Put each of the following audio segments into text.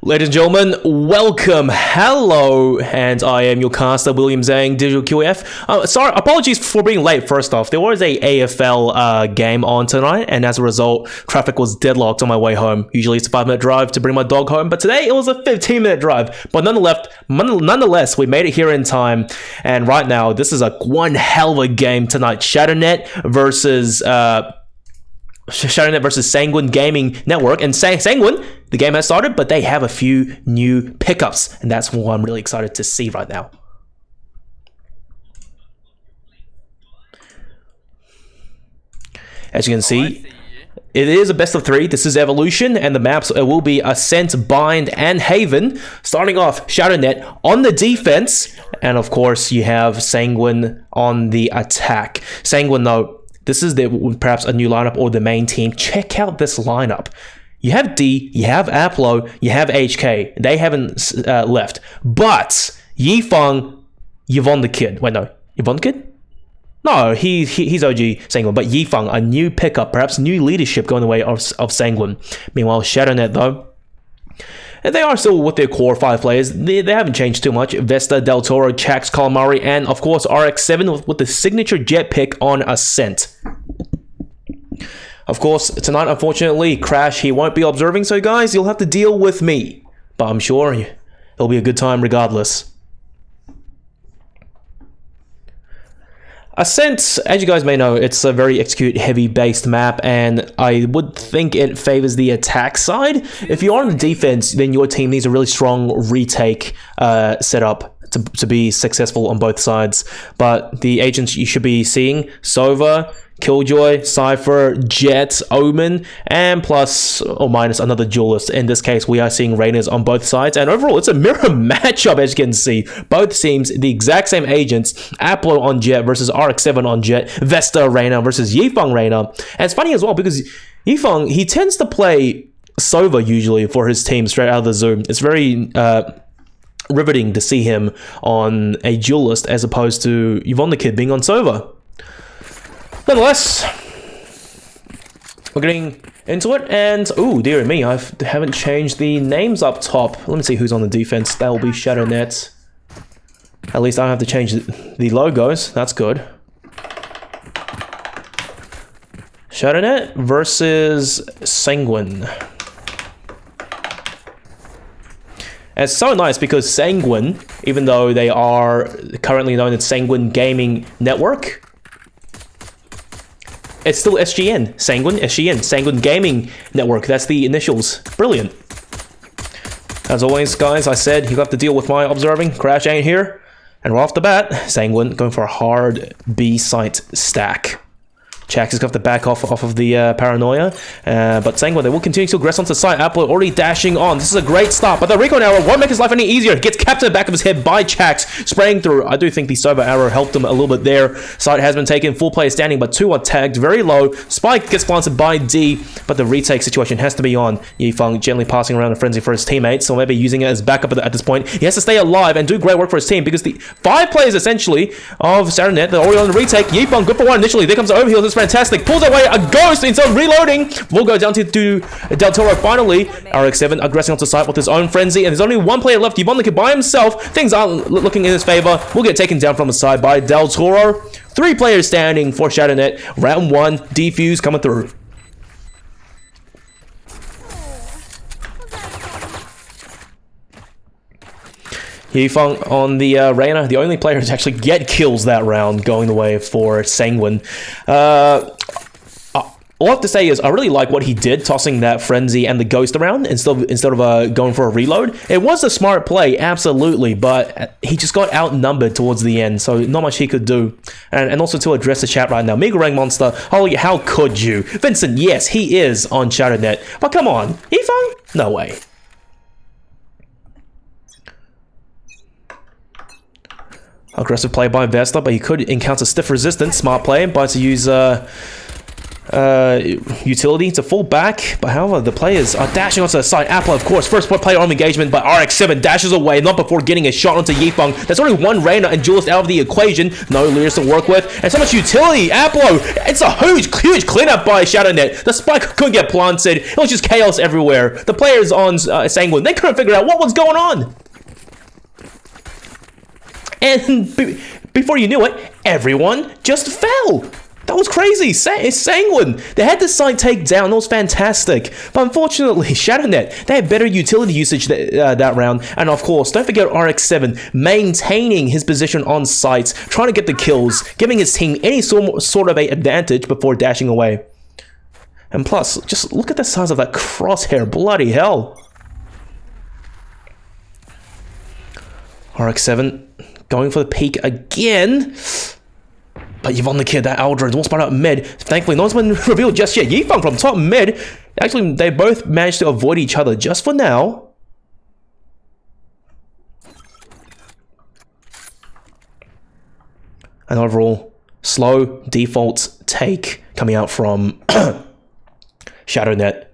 Ladies and gentlemen, welcome, hello, and I am your caster, William Zhang, DigitalQF. Sorry, apologies for being late. First off, there was a AFL game on tonight, and as a result, traffic was deadlocked on my way home. Usually it's a 5-minute drive to bring my dog home, but today it was a 15-minute drive. But nonetheless, we made it here in time, and right now, this is one hell of a game tonight. Shadownet versus Sanguine Gaming Network, and Sanguine, the game has started, but they have a few new pickups, and that's what I'm really excited to see right now. As you can see, it is a best of 3. This is Evolution, and the maps will be Ascent, Bind, and Haven. Starting off, Shadownet on the defense, and of course, you have Sanguine on the attack. Sanguine, though, this is perhaps a new lineup or the main team. Check out this lineup. You have D, you have Aplo, you have HK. They haven't left. But Yifeng, Yvonne the Kid. Wait, no. Yvonne the Kid? No, he's OG Sanguine. But Yifeng, a new pickup, perhaps new leadership going the way of Sanguine. Meanwhile, Shadownet, though, and they are still with their core 5 players. They haven't changed too much. Vesta, Del Toro, Chax, Calamari, and of course RX7 with the signature jet pick on Ascent. Of course, tonight, unfortunately, Crash, he won't be observing, so guys, you'll have to deal with me. But I'm sure it'll be a good time regardless. Ascent, as you guys may know, it's a very execute-heavy based map, and I would think it favors the attack side. If you're on the defense, then your team needs a really strong retake setup to be successful on both sides. But the agents you should be seeing, Sova, Killjoy, Cypher, Jet, Omen, and plus or minus another duelist. In this case, we are seeing Reynas on both sides, and overall, it's a mirror matchup, as you can see. Both teams, the exact same agents, Aplo on Jet versus RX7 on Jet, Vesta Reyna versus Yifeng Reyna. And it's funny as well, because Yifeng, he tends to play Sova usually for his team straight out of the Zoom. It's very riveting to see him on a duelist as opposed to Yvonne the Kid being on Sova. Nonetheless, we're getting into it, and oh dear me, I haven't changed the names up top. Let me see who's on the defense. That will be Shadownet. At least I don't have to change the logos. That's good. Shadownet versus Sanguine. And it's so nice because Sanguine, even though they are currently known as Sanguine Gaming Network, it's still SGN, Sanguine, SGN, Sanguine Gaming Network. That's the initials. Brilliant. As always, guys, I said you have to deal with my observing. Crash ain't here. And right off the bat, Sanguine going for a hard B site stack. Chax has got to back off of the paranoia, but Sanguine, they will continue to aggress onto the site. Apple already dashing on. This is a great start, but the recon arrow won't make his life any easier. Gets capped in the back of his head by Chax, spraying through. I do think the Sova arrow helped him a little bit there. Site has been taken, full player standing, but 2 are tagged very low. Spike gets planted by D, but the retake situation has to be on. Yifeng gently passing around a frenzy for his teammates, so maybe using it as backup at this point. He has to stay alive and do great work for his team, because the 5 players essentially of Shadownet, they're already on the retake. Yifeng good for 1 initially. There comes the overheal. This is fantastic. Pulls away a ghost instead of reloading. Will go down to Del Toro finally. RX7 aggressing onto site with his own frenzy, and there's only 1 player left. Yvonne the Kid by himself. Things aren't looking in his favor. Will get taken down from the side by Del Toro. 3 players standing for Shadownet. Round 1, defuse coming through. Yifeng on the Reyna, the only player to actually get kills that round, going the way for Sanguine. All I have to say is I really like what he did, tossing that frenzy and the ghost around instead of going for a reload. It was a smart play, absolutely, but he just got outnumbered towards the end, so not much he could do. And also to address the chat right now, Mega Rank Monster, holy, how could you? Vincent, yes, he is on Shadownet, but come on, Yifeng? No way. Aggressive play by Vesta, but he could encounter stiff resistance. Smart play, but to use utility to fall back, but however, the players are dashing onto the side. Apple, of course, first player arm engagement, but RX7 dashes away, not before getting a shot onto Yifeng. There's only one Reyna and Julius out of the equation. No Leers to work with, and so much utility. Apple, it's a huge cleanup by Shadownet. The spike couldn't get planted. It was just chaos everywhere. The players on Sanguine, they couldn't figure out what was going on. And before you knew it, everyone just fell. That was crazy. It's Sanguine. They had the side take down. That was fantastic. But unfortunately, Shadownet, they had better utility usage that round. And of course, don't forget RX7 maintaining his position on site, trying to get the kills, giving his team any sort of a advantage before dashing away. And plus, just look at the size of that crosshair. Bloody hell. RX7 going for the peak again. But Yvonne the Kid, that Aldrin, won't spot out mid. Thankfully, no one's been revealed just yet. Yifeng from top mid. Actually, they both managed to avoid each other just for now. An overall slow default take coming out from Shadownet.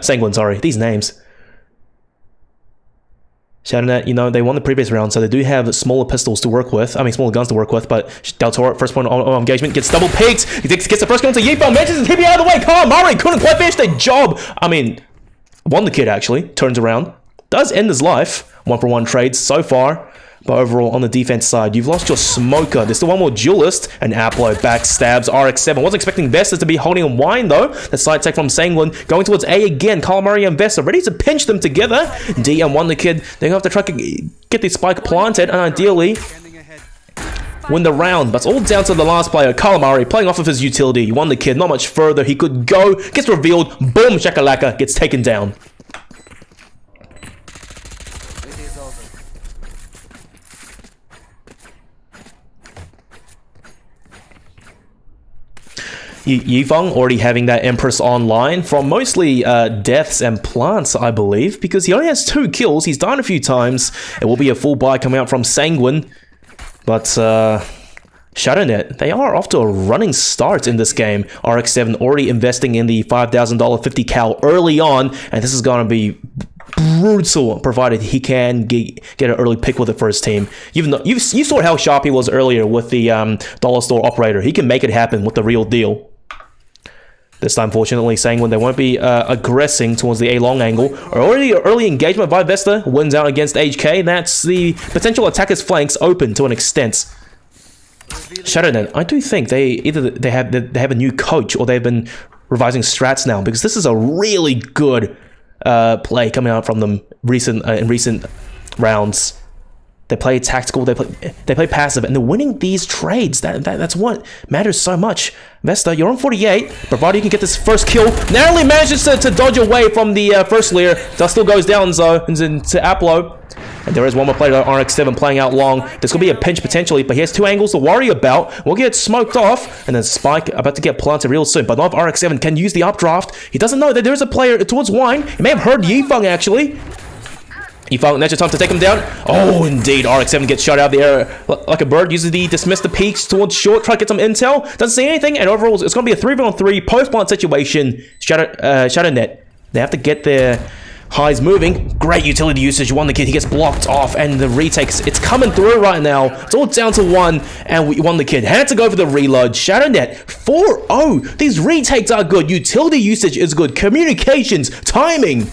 Sanguine, sorry. These names. Shadownet, you know, they won the previous round, so they do have smaller pistols to work with. I mean, smaller guns to work with, but Del Toro, first point on engagement, gets double peaked. He gets the first kill into Yifeng, manages to hit me out of the way. Calamari couldn't quite finish the job. I mean, won the kid, actually. Turns around. Does end his life. 1-for-1 trades so far. But overall, on the defense side, you've lost your smoker. There's still one more duelist, and Aplo backstabs RX7. Wasn't expecting Vesta to be holding a wine, though. The side take from Sanguine going towards A again. Calamari and Vesta ready to pinch them together. D and One the Kid, they're going to have to try to get the spike planted, and ideally win the round. But it's all down to the last player, Calamari, playing off of his utility. One the Kid, not much further he could go. Gets revealed. Boom, shakalaka, gets taken down. Yifeng already having that Empress online from mostly deaths and plants, I believe, because he only has 2 kills. He's died a few times. It will be a full buy coming out from Sanguine. But Shadownet, they are off to a running start in this game. RX7 already investing in the $5,000 50 cal early on, and this is going to be brutal, provided he can get an early pick with the first team. Even though you saw how sharp he was earlier with the dollar store operator. He can make it happen with the real deal. This time, fortunately, Sanguine, they won't be aggressing towards the A long angle. Early engagement by Vesta wins out against HK. That's the potential attacker's flanks open to an extent. Shadownet, I do think they have a new coach or they've been revising strats now, because this is a really good play coming out from them in recent rounds. They play tactical, they play passive, and they're winning these trades. That's what matters so much. Vesta, you're on 48, provided you can get this first kill. Narrowly manages to dodge away from the first Leer. Dust still goes down, though, into Aplo. And there is one more player, RX7, playing out long. This could be a pinch potentially, but he has 2 angles to worry about. We'll get smoked off, and then Spike about to get planted real soon. But not if RX7 can use the updraft. He doesn't know that there's a player towards Wine. He may have heard Yifeng, actually. Yifeng, that's your time to take him down. Oh, indeed. RX7 gets shot out of the air like a bird. Uses the dismiss the peaks towards short. Try to get some intel. Doesn't see anything. And overall, it's going to be a 3v3 post-plant situation. Shadownet, they have to get their highs moving. Great utility usage. One the kid, he gets blocked off, and the retakes, it's coming through right now. It's all down to 1, and we won the kid. Had to go for the reload. Shadownet 4-0. These retakes are good. Utility usage is good. Communications, timing.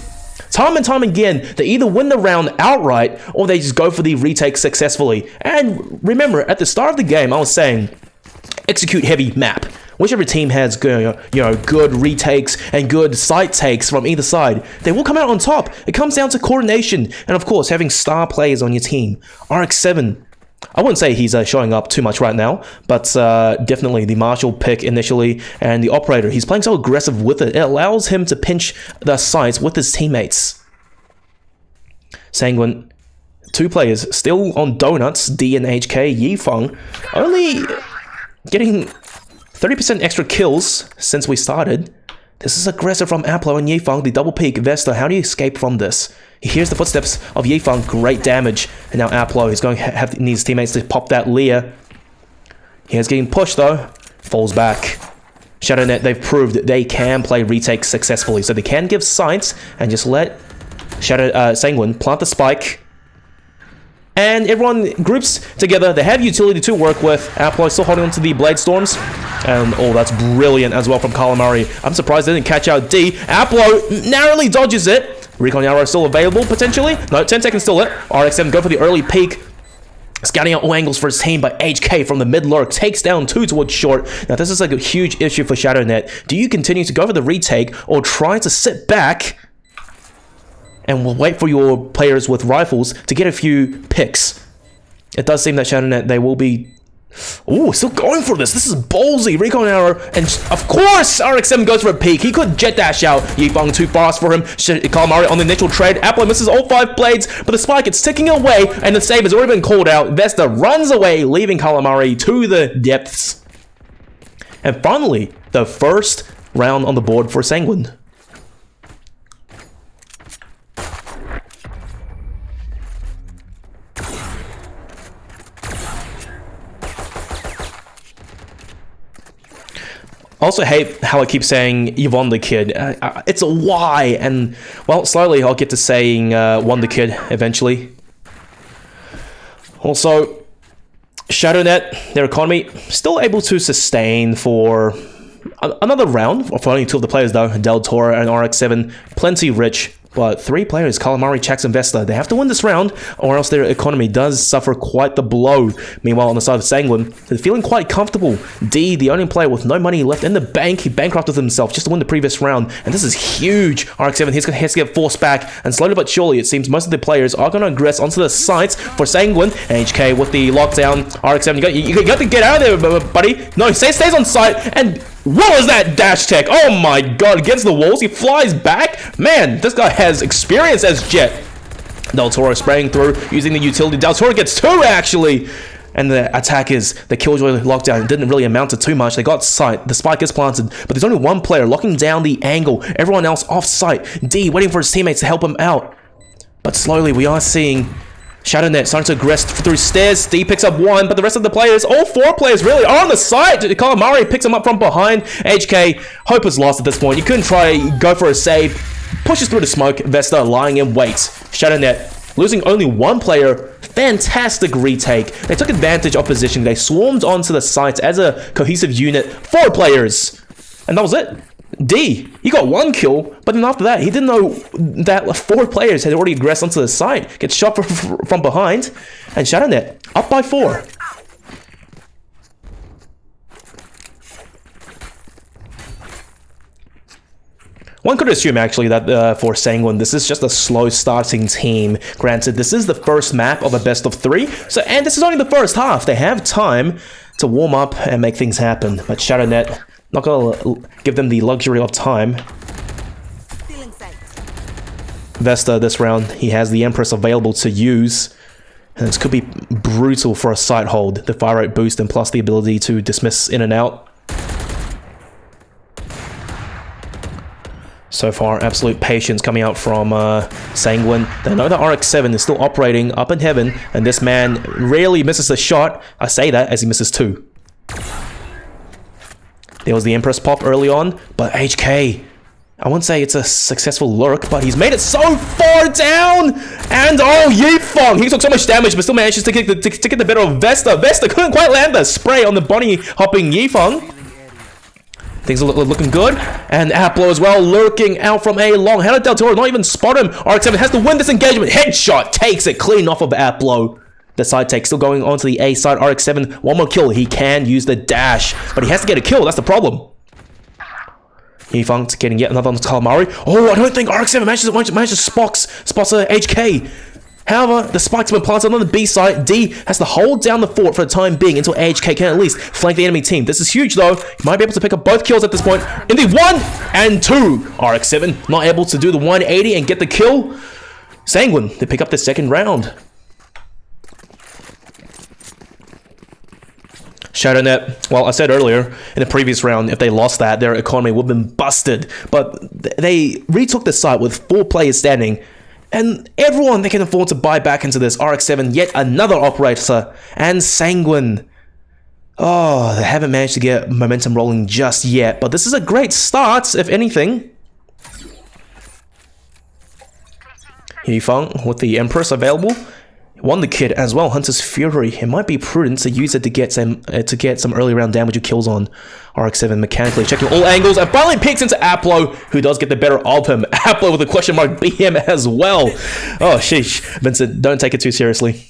Time and time again, they either win the round outright or they just go for the retake successfully. And remember, at the start of the game, I was saying, execute heavy map. Whichever team has good retakes and good site takes from either side, they will come out on top. It comes down to coordination and, of course, having star players on your team. RX7, I wouldn't say he's showing up too much right now, but definitely the Marshall pick initially, and the operator, he's playing so aggressive with it. It allows him to pinch the sites with his teammates. Sanguine, 2 players still on donuts, D and HK. Yifeng only getting 30% extra kills since we started. This is aggressive from Aplo and Yifeng. The double peek. Vesta, how do you escape from this? He hears the footsteps of Yifeng. Great damage. And now Aplo is going to need his teammates to pop that Leer. He is getting pushed though. Falls back. Shadownet, they've proved that they can play retakes successfully. So they can give sights and just let Sanguine plant the spike. And everyone groups together. They have utility to work with. Aplo still holding on to the Blade Storms. And oh, that's brilliant as well from Calamari. I'm surprised they didn't catch out D. Aplo narrowly dodges it. Recon Arrow still available potentially. No, 10 seconds still lit. RX7 go for the early peek. Scouting out all angles for his team, but HK from the mid lurk takes down 2 towards short. Now this is like a huge issue for Shadownet. Do you continue to go for the retake or try to sit back and we'll wait for your players with rifles to get a few picks? It does seem that Shadownet, they will be... Ooh, still going for this. This is ballsy. Recon Arrow, and of course, RX7 goes for a peek. He could jet dash out. Yifeng too fast for him. Calamari on the initial trade. Apple misses all 5 blades, but the spike, it's ticking away, and the save has already been called out. Vesta runs away, leaving Calamari to the depths. And finally, the first round on the board for Sanguine. I also hate how I keep saying Yvonne the Kid. It's a Y, and well, slowly I'll get to saying Wonder Kid eventually. Also, Shadownet, their economy, still able to sustain for another round, for only 2 of the players though, Del Toro and RX7, plenty rich. But 3 players, Calamari, Chax, and Vesta, they have to win this round, or else their economy does suffer quite the blow. Meanwhile, on the side of Sanguine, they're feeling quite comfortable. D, the only player with no money left in the bank, he bankrupted himself just to win the previous round, and this is huge. RX7, he has to get forced back, and slowly but surely, it seems most of the players are going to aggress onto the sites for Sanguine. And HK with the lockdown. RX7, you got to get out of there, buddy. No, he stays on site, and... what was that dash tech? Oh my god, against the walls, he flies back. Man, this guy has experience as Jet. Del Toro spraying through, using the utility. Del Toro gets 2 actually. And the attack is the Killjoy lockdown. It didn't really amount to too much. They got sight. The spike is planted, but there's only 1 player locking down the angle. Everyone else off site. D waiting for his teammates to help him out. But slowly we are seeing Shadownet starting to aggress through stairs. D picks up 1, but the rest of the players, all 4 players really, are on the side. Calamari picks him up from behind. HK, hope is lost at this point. You couldn't try go for a save. Pushes through the smoke. Vesta lying in wait. Shadownet losing only 1 player. Fantastic retake. They took advantage of position. They swarmed onto the sites as a cohesive unit. 4 players. And that was it. D, he got 1 kill, but then after that, he didn't know that 4 players had already aggressed onto the site. Gets shot from behind, and Shadownet up by 4. One could assume actually that for Sanguine, this is just a slow starting team. Granted, this is the first map of a best of 3, and this is only the first half. They have time to warm up and make things happen, but Shadownet, not gonna give them the luxury of time. Vesta this round, he has the Empress available to use. And this could be brutal for a site hold. The fire rate boost and plus the ability to dismiss in and out. So far, absolute patience coming out from Sanguine. They know that RX7 is still operating up in heaven. And this man rarely misses a shot. I say that as he misses 2. There was the Empress pop early on, but HK, I won't say it's a successful lurk, but he's made it so far down! And oh, Yifeng! He took so much damage, but still manages to get the better of Vesta. Vesta couldn't quite land the spray on the bunny hopping Yifeng. Things are looking good. And Aplo as well, lurking out from A long. How did Del Toro not even spot him? RX7 has to win this engagement. Headshot takes it clean off of Aplo. The side take still going on to the A side. RX7, 1 more kill. He can use the dash, but he has to get a kill. That's the problem. Yifeng's getting yet another on the Calamari. Oh, I don't think RX7 manages to spots HK. However, the spike's been planted on the B side. D has to hold down the fort for the time being until HK can at least flank the enemy team. This is huge though. He might be able to pick up both kills at this point. In the 1 and 2. RX7 not able to do the 180 and get the kill. Sanguine, they pick up the 2nd round. Shadownet, well, I said earlier in the previous round, if they lost that, their economy would have been busted. But they retook the site with 4 players standing. And everyone they can afford to buy back into this. RX7, yet another operator. And Sanguine. Oh, they haven't managed to get momentum rolling just yet, but this is a great start, if anything. Yifeng with the Empress available. Wonder Kid as well, Hunter's Fury. It might be prudent to use it to get some early round damage or kills on RX-7 mechanically, checking all angles, and finally picks into Aplo, who does get the better of him. Aplo with a question mark BM as well. Oh, sheesh. Vincent, don't take it too seriously.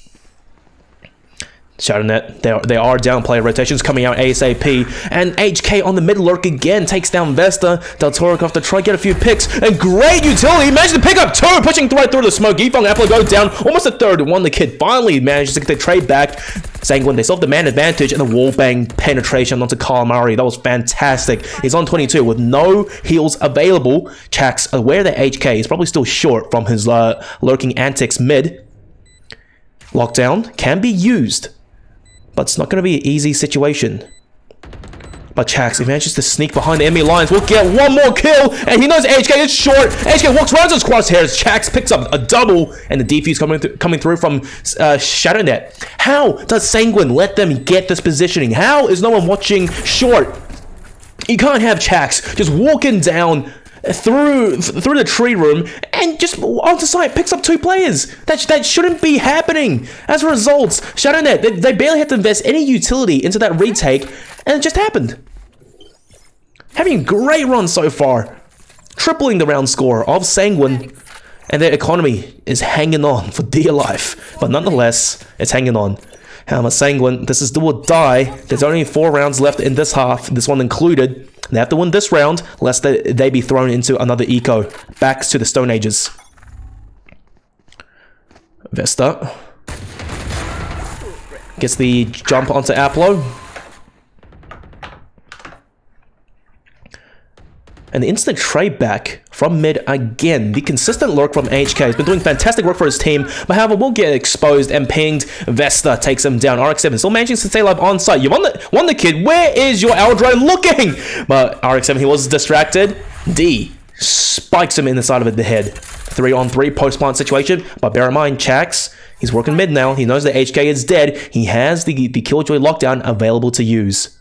Shadownet, they are down player rotations coming out ASAP, and HK on the mid lurk again takes down Vesta. Del Toro off to try get a few picks, and great utility, managed to pick up two, pushing right through the smoke. Yifeng Apple goes down, almost a third. Wonder Kid finally manages to get the trade back. Sanguine, they still have the man advantage, and the wallbang penetration onto Calamari. That was fantastic. He's on 22 with no heals available. Chax, aware that HK is probably still short from his lurking antics mid. Lockdown can be used, but it's not going to be an easy situation. But Chax, if he manages to sneak behind the enemy lines, will get one more kill, and he knows HK is short. HK walks around his crosshairs. Chax picks up a double, and the defuse coming through from Shadownet. How does Sanguine let them get this positioning? How is no one watching short? You can't have Chax just walking down through the tree room and just onto site picks up two players. That shouldn't be happening. As a result, Shadownet, they barely had to invest any utility into that retake, and it just happened. Having a great run so far, tripling the round score of Sanguine, and their economy is hanging on for dear life. But nonetheless, it's hanging on. Sanguine, this is do or die. There's only 4 rounds left in this half, this one included. They have to win this round, lest they be thrown into another eco. Back to the Stone Ages. Vesta gets the jump onto Aplo. And the instant trade back from mid again. The consistent lurk from HK has been doing fantastic work for his team, but however will get exposed and pinged. Vesta takes him down. RX-7 still managing to stay alive on site. You wonder Kid, where is your Eldray looking? But RX-7, he was distracted. D spikes him in the side of the head. 3-on-3 post-plant situation, but bear in mind, Chax, he's working mid now. He knows that HK is dead. He has the Killjoy lockdown available to use.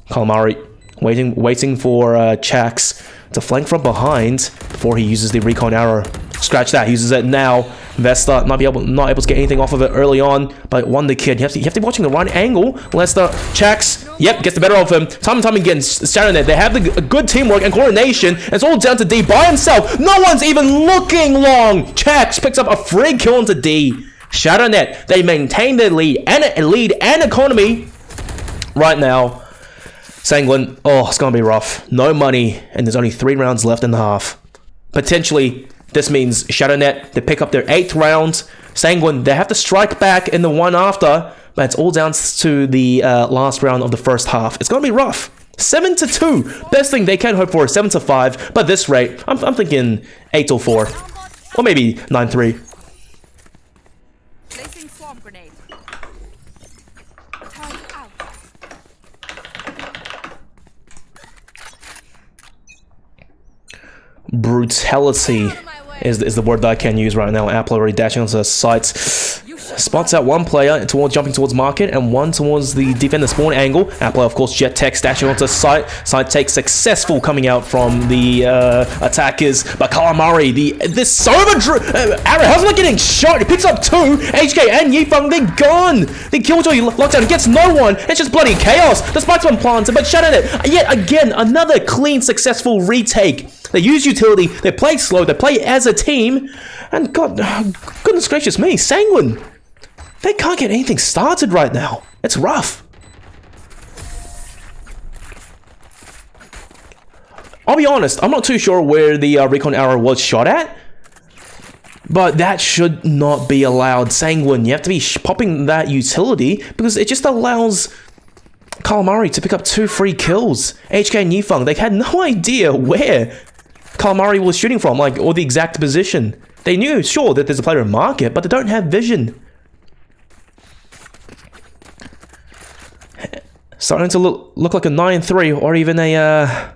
Calamari waiting for Chax to flank from behind before he uses the recon arrow. Scratch that, he uses it now. Vesta not able to get anything off of it early on, but Wonder Kid, you have to be watching the right angle. Lester, Chax, yep, gets the better of him. Time and time again, Shadownet, they have the good teamwork and coordination, and it's all down to D by himself. No one's even looking long. Chax picks up a free kill onto D. Shadownet, they maintain their lead and economy right now. Sanguine, oh, it's gonna be rough. No money, and there's only 3 rounds left in the half. Potentially, this means Shadownet, they pick up their 8th round. Sanguine, they have to strike back in the one after, but it's all down to the last round of the first half. It's gonna be rough. 7-2. Best thing they can hope for is 7-5, but this rate, I'm thinking 8-4, or maybe 9-3. Brutality is the word that I can use right now. Apple already dashing onto the sites. Spots out one player jumping towards market and one towards the defender spawn angle. Apple, of course, jet tech dashing onto site. Side take successful coming out from the attackers. But Calamari, this Sova arrow, how's not getting shot? He picks up 2. HK and Yifeng, they're gone. The Killjoy lockdown gets no one. It's just bloody chaos. The spike's been planted, but Shadownet, yet again, another clean, successful retake. They use utility, they play slow, they play as a team, and goodness gracious me, Sanguine, they can't get anything started right now. It's rough. I'll be honest, I'm not too sure where the recon arrow was shot at, but that should not be allowed. Sanguine, you have to be popping that utility because it just allows Calamari to pick up 2 free kills. HK and Yifeng, they had no idea where Calamari was shooting from, or the exact position. They knew, sure, that there's a player in market, but they don't have vision. Starting to look like a 9-3 or even a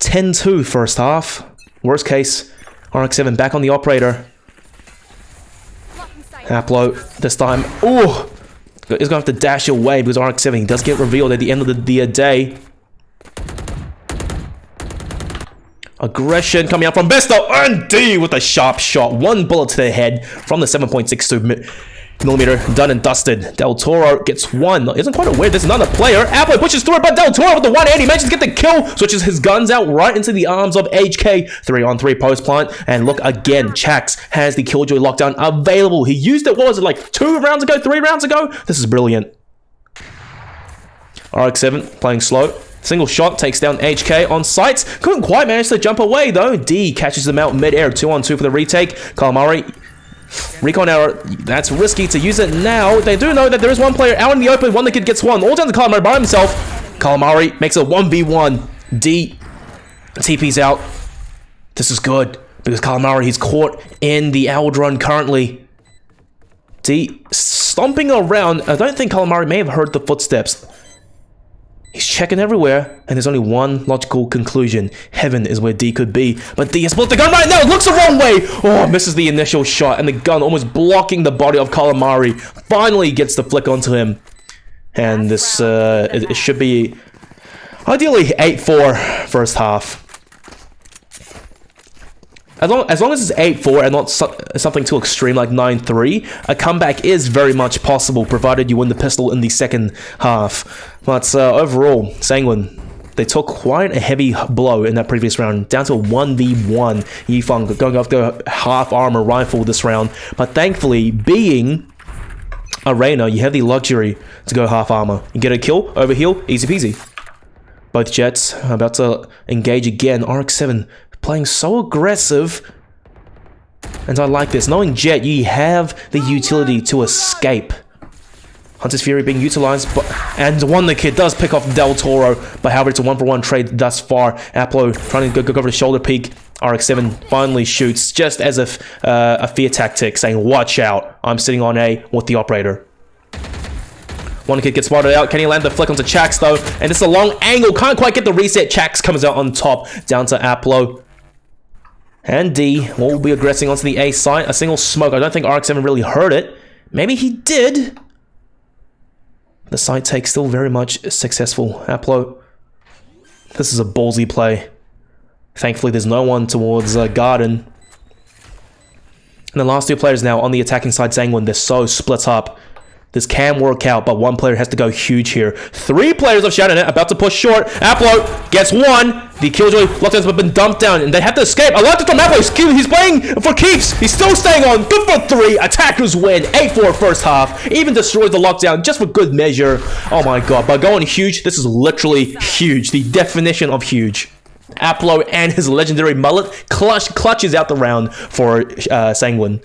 10-2 first half. Worst case, RX-7 back on the operator. Aplo this time. Oh, is going to have to dash away because RX-7 does get revealed at the end of the day. Aggression coming out from Besto, and D with a sharp shot. One bullet to the head from the 7.62mm. Done and dusted. Del Toro gets one. Isn't quite aware there's another player. Apple pushes through it, but Del Toro with the 180 manages to get the kill. Switches his guns out right into the arms of HK. 3-on-3 post plant. And look again, Chax has the Killjoy lockdown available. He used it, what was it, like 2 rounds ago, 3 rounds ago? This is brilliant. RX-7 playing slow. Single shot takes down HK on sights. Couldn't quite manage to jump away though. D catches them out mid-air. 2-on-2 for the retake. Calamari. Recon error. That's risky to use it now. They do know that there is one player out in the open. One that kid gets one. All down to Calamari by himself. Calamari makes a 1v1. D TP's out. This is good because Calamari, he's caught in the Aldrun currently. D stomping around. I don't think Calamari may have heard the footsteps. He's checking everywhere, and there's only one logical conclusion. Heaven is where D could be, but D has split the gun right now. Looks the wrong way. Oh, misses the initial shot, and the gun almost blocking the body of Calamari. Finally gets the flick onto him, and this it should be ideally 8-4 first half. As long as it's 8-4 and not something too extreme like 9-3, a comeback is very much possible, provided you win the pistol in the second half. But overall, Sanguine, they took quite a heavy blow in that previous round, down to a 1v1. Yifeng going after half armor rifle this round, but thankfully, being Arena, you have the luxury to go half armor. You get a kill, overheal, easy peasy. Both Jets are about to engage again. RX-7 playing so aggressive, and I like this. Knowing Jet, you have the utility to escape. Hunter's Fury being utilized, and Wonder Kid does pick off Del Toro, but however, it's a 1-for-1 trade thus far. Aplo trying to go over the shoulder peek. RX-7 finally shoots, just as if a fear tactic, saying, watch out, I'm sitting on A with the operator. One kid gets spotted out. Can he land the flick onto Chax though? And it's a long angle. Can't quite get the reset. Chax comes out on top. Down to Aplo. And D will be aggressing onto the A site. A single smoke. I don't think RX-7 really heard it. Maybe he did. The side take still very much successful. Aplo. This is a ballsy play. Thankfully there's no one towards Garden. And the last 2 players now on the attacking side, Sanguine, they're so split up. This can work out, but one player has to go huge here. 3 players of Shadownet about to push short. Aplo gets one. The Killjoy lockdowns have been dumped down, and they have to escape. I like it from Aplo. He's playing for keeps. He's still staying on. Good for 3. Attackers win. 8-4 first half. Even destroys the lockdown just for good measure. Oh my god. By going huge, this is literally huge. The definition of huge. Aplo and his legendary mullet clutches out the round for Sanguine.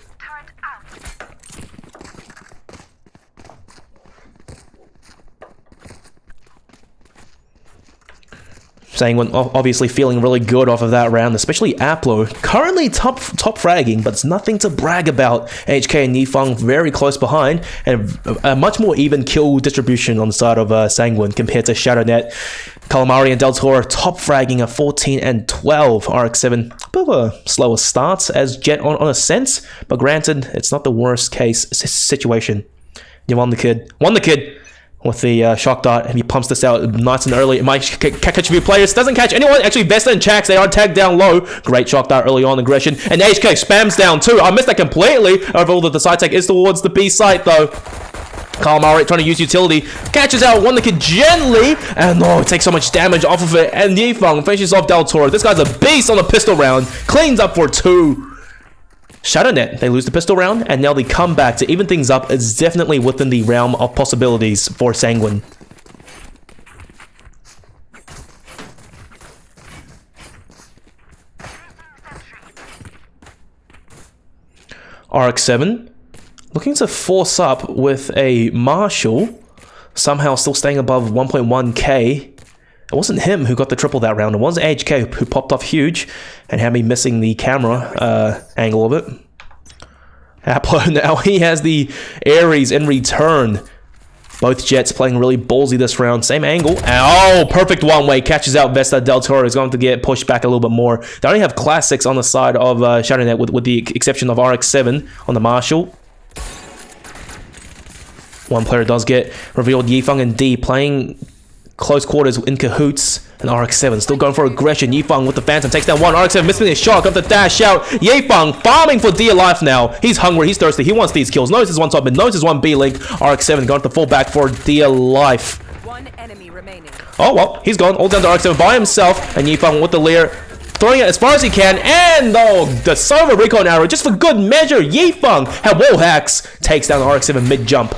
Sanguine obviously feeling really good off of that round, especially Aplo. Currently top fragging, but it's nothing to brag about. HK and Yifeng very close behind, and a much more even kill distribution on the side of Sanguine compared to Shadownet. Calamari and Del Toro top fragging at 14 and 12. RX-7, a bit of a slower start as Jet on a sense, but granted, it's not the worst case situation. You won the kid. With the shock dart, and he pumps this out nice and early. It might catch a few players. Doesn't catch anyone. Actually, Vesta and Chax, they are tagged down low. Great shock dart early on aggression. And HK spams down too. I missed that completely. Overall, the side tag is towards the B site though. Calamari trying to use utility. Catches out one that can gently. And oh, it takes so much damage off of it. And Yifeng finishes off Del Toro. This guy's a beast on the pistol round. Cleans up for 2. Shadownet, they lose the pistol round, and now the comeback to even things up is definitely within the realm of possibilities for Sanguine. RX-7 looking to force up with a Marshall, somehow still staying above 1.1k. It wasn't him who got the triple that round. It was HK who popped off huge and had me missing the camera angle of it. Aplo now, he has the Ares in return. Both Jets playing really ballsy this round. Same angle. Oh, perfect one-way. Catches out Vesta. Del Toro is going to get pushed back a little bit more. They only have classics on the side of Shadownet with the exception of RX-7 on the Marshall. One player does get revealed. Yifeng and D playing close quarters in cahoots. And RX7 still going for aggression. Yifeng with the Phantom takes down one. RX7 missing his shot. Got the dash out. Yifeng farming for dear life now. He's hungry. He's thirsty. He wants these kills. Knows his one top mid. Knows his one B link. RX7 going to fall back for dear life. One enemy remaining. Oh, well, he's gone. All down to RX7 by himself. And Yifeng with the leer, throwing it as far as he can. And, oh, the Sova recon arrow, just for good measure. Yifeng had wall hacks. Takes down RX7 mid-jump.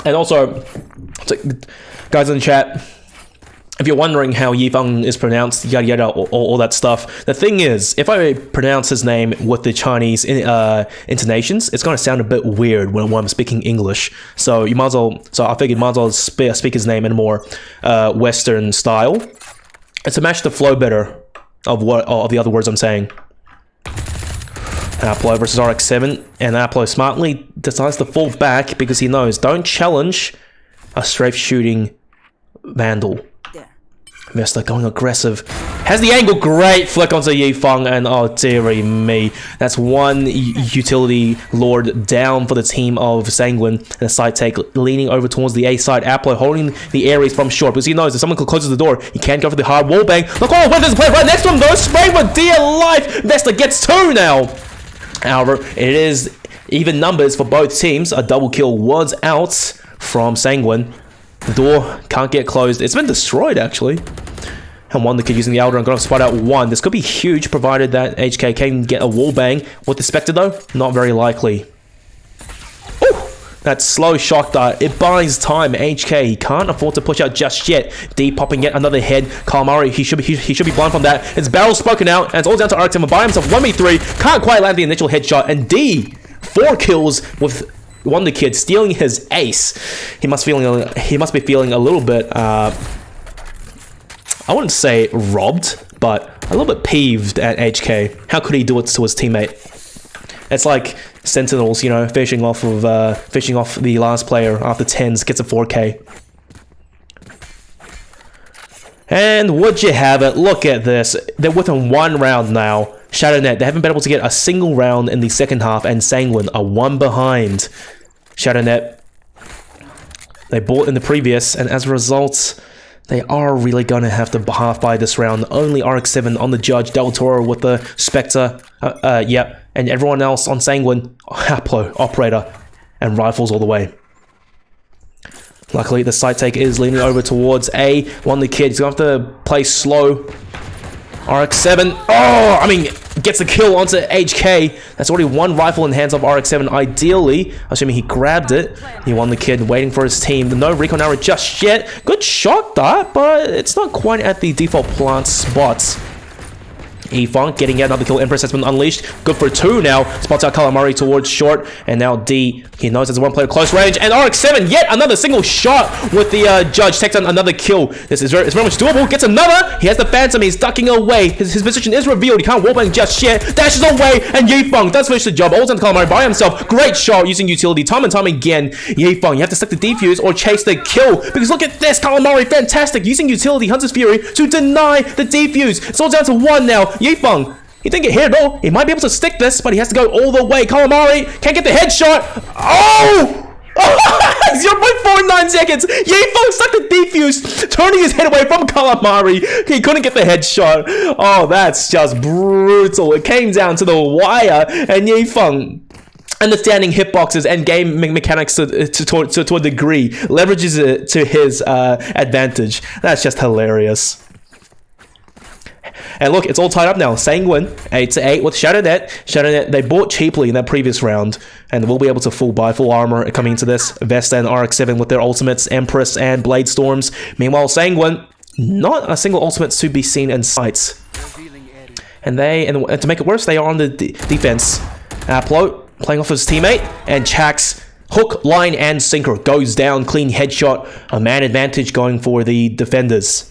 And also, guys in the chat, if you're wondering how Yifeng is pronounced, yada yada, all that stuff, the thing is, if I pronounce his name with the Chinese intonations, it's going to sound a bit weird when I'm speaking English. So you might as well, I figured might as well speak his name in a more Western style, and to match the flow better of the other words I'm saying. Aplo versus RX7, and Aplo smartly decides to fall back because he knows, don't challenge a strafe shooting Vandal. Vesta going aggressive. Has the angle, great flick onto Yifeng, and oh dearie me. That's one utility lord down for the team of Sanguine, and a side take leaning over towards the A side. Aplo holding the Ares from short because he knows if someone closes the door, he can't go for the hard wall bang. Look, oh, where does play right next to him though? Spray for dear life. Vesta gets 2 now. However, it is even numbers for both teams. A double kill was out from Sanguine. The door can't get closed. It's been destroyed, actually. And one, the kid using the Elder and going to spot out one. This could be huge, provided that HK can get a wall bang. With the Spectre, though, not very likely. Ooh, that slow shock dart. It buys time. HK, he can't afford to push out just yet. D popping yet another head. Calamari, he should be blind from that. His barrel spoken out, and it's all down to RX7 by himself. 1v3, can't quite land the initial headshot. And D, 4 kills with Wonder Kid stealing his ace. He must be feeling a little bit, I wouldn't say robbed, but a little bit peeved at HK. How could he do it to his teammate? It's like Sentinels, you know, fishing off the last player after 10s, gets a 4K. And would you have it? Look at this. They're within 1 round now. Shadownet, they haven't been able to get a single round in the second half, and Sanguine are 1 behind. Shadownet, they bought in the previous, and as a result, they are really going to have to half buy this round. Only RX7 on the Judge, Del Toro with the Spectre, yep, and everyone else on Sanguine, Haplo, Operator, and Rifles all the way. Luckily, the side take is leaning over towards A. One the kid, he's going to have to play slow. RX7, oh, I mean, gets a kill onto HK. That's already 1 rifle in the hands of RX7. Ideally, assuming he grabbed it, he won the kid, waiting for his team. No recon arrow just yet. Good shot, that, but it's not quite at the default plant spots. Yifeng getting yet another kill. Empress has been unleashed. Good for 2 now. Spots out Calamari towards short. And now D, he knows there's 1 player close range. And RX7, yet another single shot with the Judge. Takes on another kill. This is very much doable. Gets another. He has the Phantom. He's ducking away. His position is revealed. He can't wallbang just yet. Dashes away. And Yifeng does finish the job. Holds on to Calamari by himself. Great shot using utility time and time again. Yifeng, you have to stick the defuse or chase the kill. Because look at this. Calamari, fantastic. Using utility, Hunter's Fury to deny the defuse. It's all down to 1 now. Yifeng, he didn't get hit though. He might be able to stick this, but he has to go all the way. Calamari can't get the headshot. Oh! 0.49 seconds. Yifeng stuck the defuse, turning his head away from Calamari. He couldn't get the headshot. Oh, that's just brutal. It came down to the wire, and Yifeng, understanding hitboxes and game mechanics to a degree, leverages it to his advantage. That's just hilarious. And look, it's all tied up now. Sanguine, 8-8 with Shadownet. Shadownet, they bought cheaply in that previous round, and we'll be able to buy full armor coming into this. Vesta and RX7 with their ultimates, Empress and Blade Storms. Meanwhile, Sanguine, not a single ultimate to be seen in sight. And to make it worse, they are on the defense. Aplo playing off his teammate, and Chax, hook, line, and sinker goes down. Clean headshot. A man advantage going for the defenders.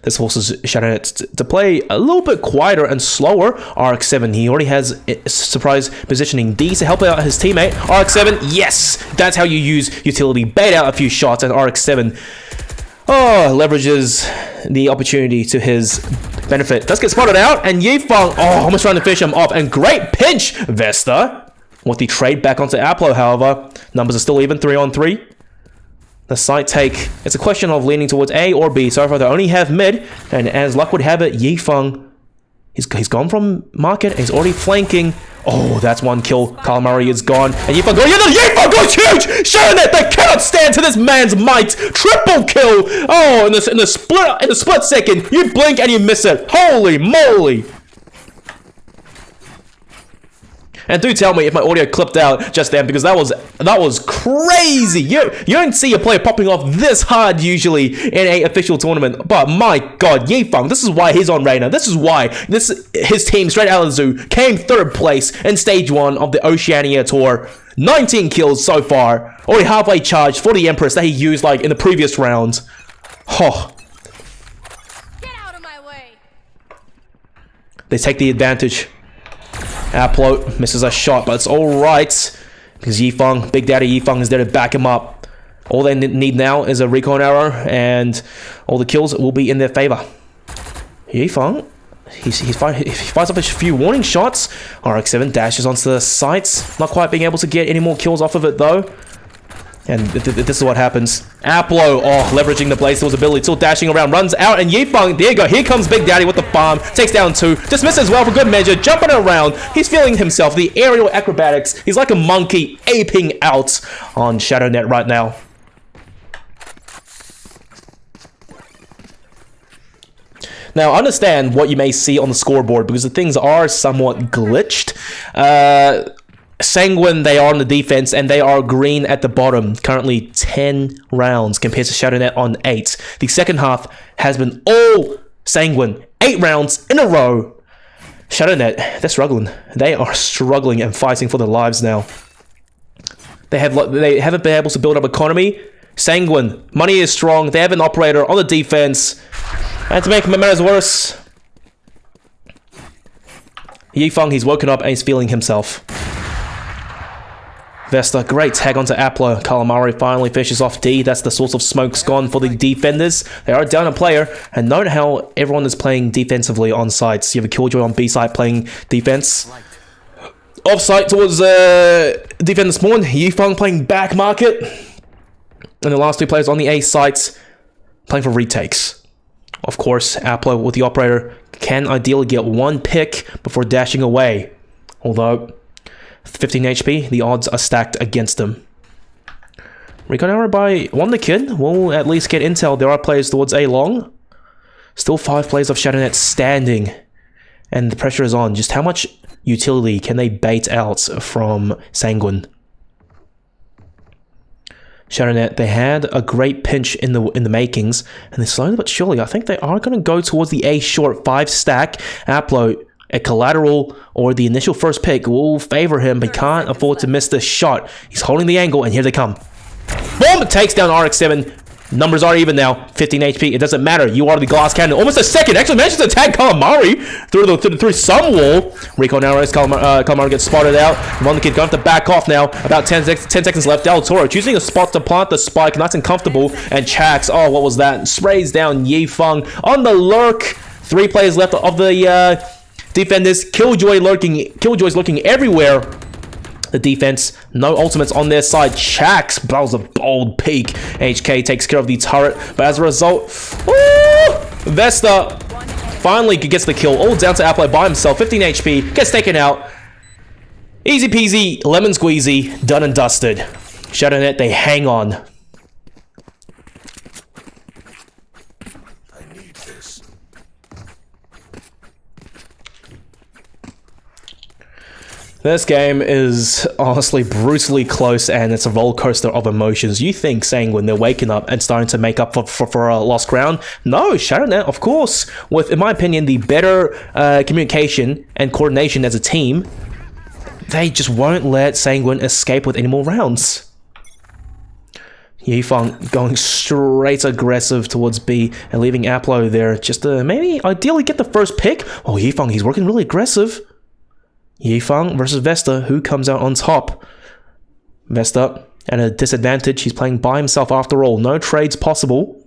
This forces Shadownet to play a little bit quieter and slower. RX7, he already has surprise positioning D to help out his teammate. RX7, yes! That's how you use utility. Bait out a few shots, and RX7 leverages the opportunity to his benefit. Does get spotted out, and Yifeng, almost trying to fish him off, and great pinch! Vesta with the trade back onto Aplo, however. Numbers are still even, 3-on-3. The side take, it's a question of leaning towards A or B. So far, they only have mid, and as luck would have it, Yifeng, he's gone from market, he's already flanking. Oh, that's one kill. Calamari is gone, and Yifeng goes, Yifeng goes huge! Shadownet, they cannot stand to this man's might! Triple kill! Oh, in the split second, you blink and you miss it. Holy moly! And do tell me if my audio clipped out just then, because that was crazy. You don't see a player popping off this hard usually in a official tournament. But my god, Yifeng, this is why he's on Reina. This is why his team straight out of the zoo came 3rd place in stage 1 of the Oceania Tour. 19 kills so far. Already halfway charged for the Empress that he used like in the previous round. Oh. Get out of my way. They take the advantage. Aplo misses a shot, but it's alright, because Yifeng, Big Daddy Yifeng, is there to back him up. All they need now is a recon arrow, and all the kills will be in their favor. Yifeng, he fires up a few warning shots. RX7 dashes onto the sights, not quite being able to get any more kills off of it though. And this is what happens. Aplo, leveraging the Blaze Steel's ability, still dashing around, runs out, and Yifeng, there you go, here comes Big Daddy with the farm, takes down 2, dismisses as well for good measure, jumping around, he's feeling himself, the aerial acrobatics, he's like a monkey aping out on Shadownet right now. Now, understand what you may see on the scoreboard, because the things are somewhat glitched. Sanguine, they are on the defense, and they are green at the bottom. Currently 10 rounds compared to Shadownet on 8. The second half has been all Sanguine. 8 rounds in a row. Shadownet, they're struggling. They are struggling and fighting for their lives now. They haven't been able to build up economy. Sanguine, money is strong. They have an operator on the defense. And to make matters worse, Yifeng, he's woken up and he's feeling himself. Vesta, great tag onto Aplo. Calamari finally fishes off D. That's the source of smoke's gone for the defenders. They are down a player, and note how everyone is playing defensively on sites. You have a Killjoy on B side playing defense. Off site towards defender spawn. Yifeng playing back market. And the last 2 players on the A sites playing for retakes. Of course, Aplo with the operator can ideally get 1 pick before dashing away. Although 15 HP, the odds are stacked against him. Recon arrow by Wonder Kid will at least get intel. There are players towards A long. Still 5 players of Shadownet standing. And the pressure is on. Just how much utility can they bait out from Sanguine? Shadownet, they had a great pinch in the makings. And they slowly but surely, I think they are going to go towards the A short 5 stack. Aplo, a collateral or the initial first pick will favor him, but he can't afford to miss this shot. He's holding the angle, and here they come. Boom! Takes down RX7. Numbers are even now. 15 HP. It doesn't matter. You are the glass cannon. Almost a second. Actually manages to attack Calamari through some wall. Recon arrows. Calamari gets spotted out. Wonder Kid going to have to back off now. About 10 seconds left. Del Toro choosing a spot to plant the spike. Nice and comfortable. And Chax. Oh, what was that? Sprays down Yifeng on the lurk. 3 players left of the defenders. Killjoy's looking everywhere. The defense, no ultimates on their side. Chax, that was a bold peek. HK takes care of the turret, but as a result, Vesta finally gets the kill. All down to Aplo by himself. 15 HP, gets taken out. Easy peasy, lemon squeezy, done and dusted. Shadownet, they hang on. This game is honestly brutally close, and it's a roller coaster of emotions. You think Sanguine, they're waking up and starting to make up for a lost ground? No, Shadownet, of course, with, in my opinion, the better communication and coordination as a team, they just won't let Sanguine escape with any more rounds. Yifeng going straight aggressive towards B and leaving Aplo there just to maybe ideally get the first pick. Oh, Yifeng, he's working really aggressive. Yifeng versus Vesta, who comes out on top? Vesta at a disadvantage. He's playing by himself after all. No trades possible.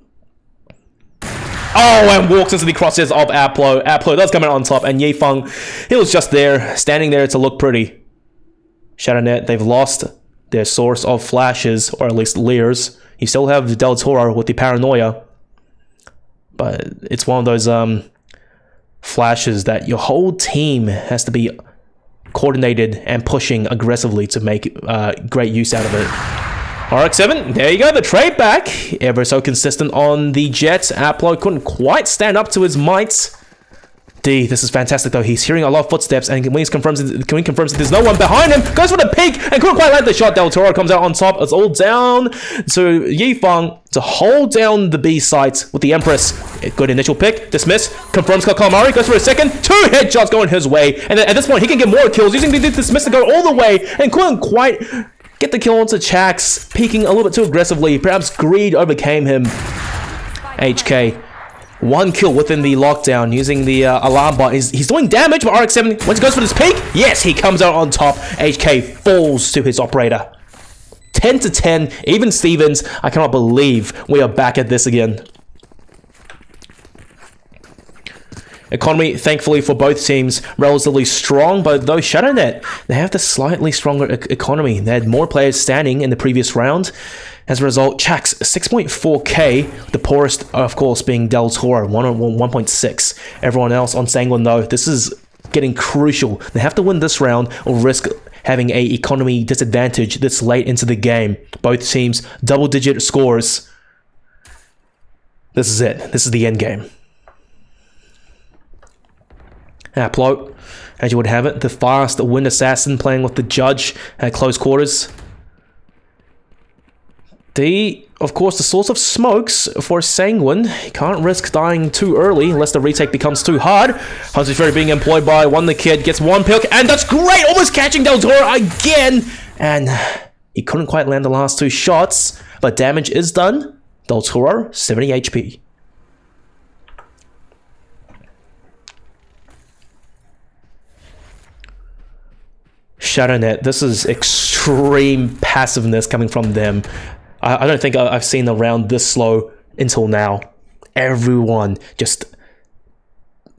Oh, and walks into the crosshairs of Aplo. Aplo does come out on top, and Yifeng, he was just there, standing there to look pretty. Shadownet, they've lost their source of flashes, or at least leers. You still have Del Toro with the paranoia, but it's one of those flashes that your whole team has to be coordinated and pushing aggressively to make great use out of it. RX-7, there you go, the trade back. Ever so consistent on the Jets. Aplo couldn't quite stand up to his might. D, this is fantastic though. He's hearing a lot of footsteps, and when he confirms that there's no one behind him, goes for the peek and couldn't quite land the shot. Del Toro comes out on top. It's all down to Yifeng to hold down the B site with the Empress. Good initial pick, dismiss, confirms Calamari, goes for a second, 2 headshots going his way, and then at this point he can get more kills using the dismiss to go all the way, and couldn't quite get the kill onto Chax, peeking a little bit too aggressively. Perhaps greed overcame him. HK. 1 kill within the lockdown using the alarm bot. He's doing damage, but RX-7, once he goes for this peek, yes, he comes out on top. HK falls to his operator. 10 to 10, even Stevens. I cannot believe we are back at this again. Economy, thankfully for both teams, relatively strong, but though Shadownet, they have the slightly stronger economy. They had more players standing in the previous round. As a result, Chax 6.4k, the poorest, of course, being Del Toro, 1.6. Everyone else on Sanguine, though, this is getting crucial. They have to win this round or risk having a economy disadvantage this late into the game. Both teams, double-digit scores. This is it. This is the end game. Aplo, as you would have it, the fast Wind Assassin playing with the Judge at close quarters. D, of course, the source of smokes for Sanguine. You can't risk dying too early unless the retake becomes too hard. Hunter's Fury being employed by One the Kid, gets 1 pick, and that's great! Almost catching Del Toro again! And he couldn't quite land the last 2 shots, but damage is done. Del Toro, 70 HP. Shadownet, this is extreme passiveness coming from them. I don't think I've seen a round this slow until now. Everyone just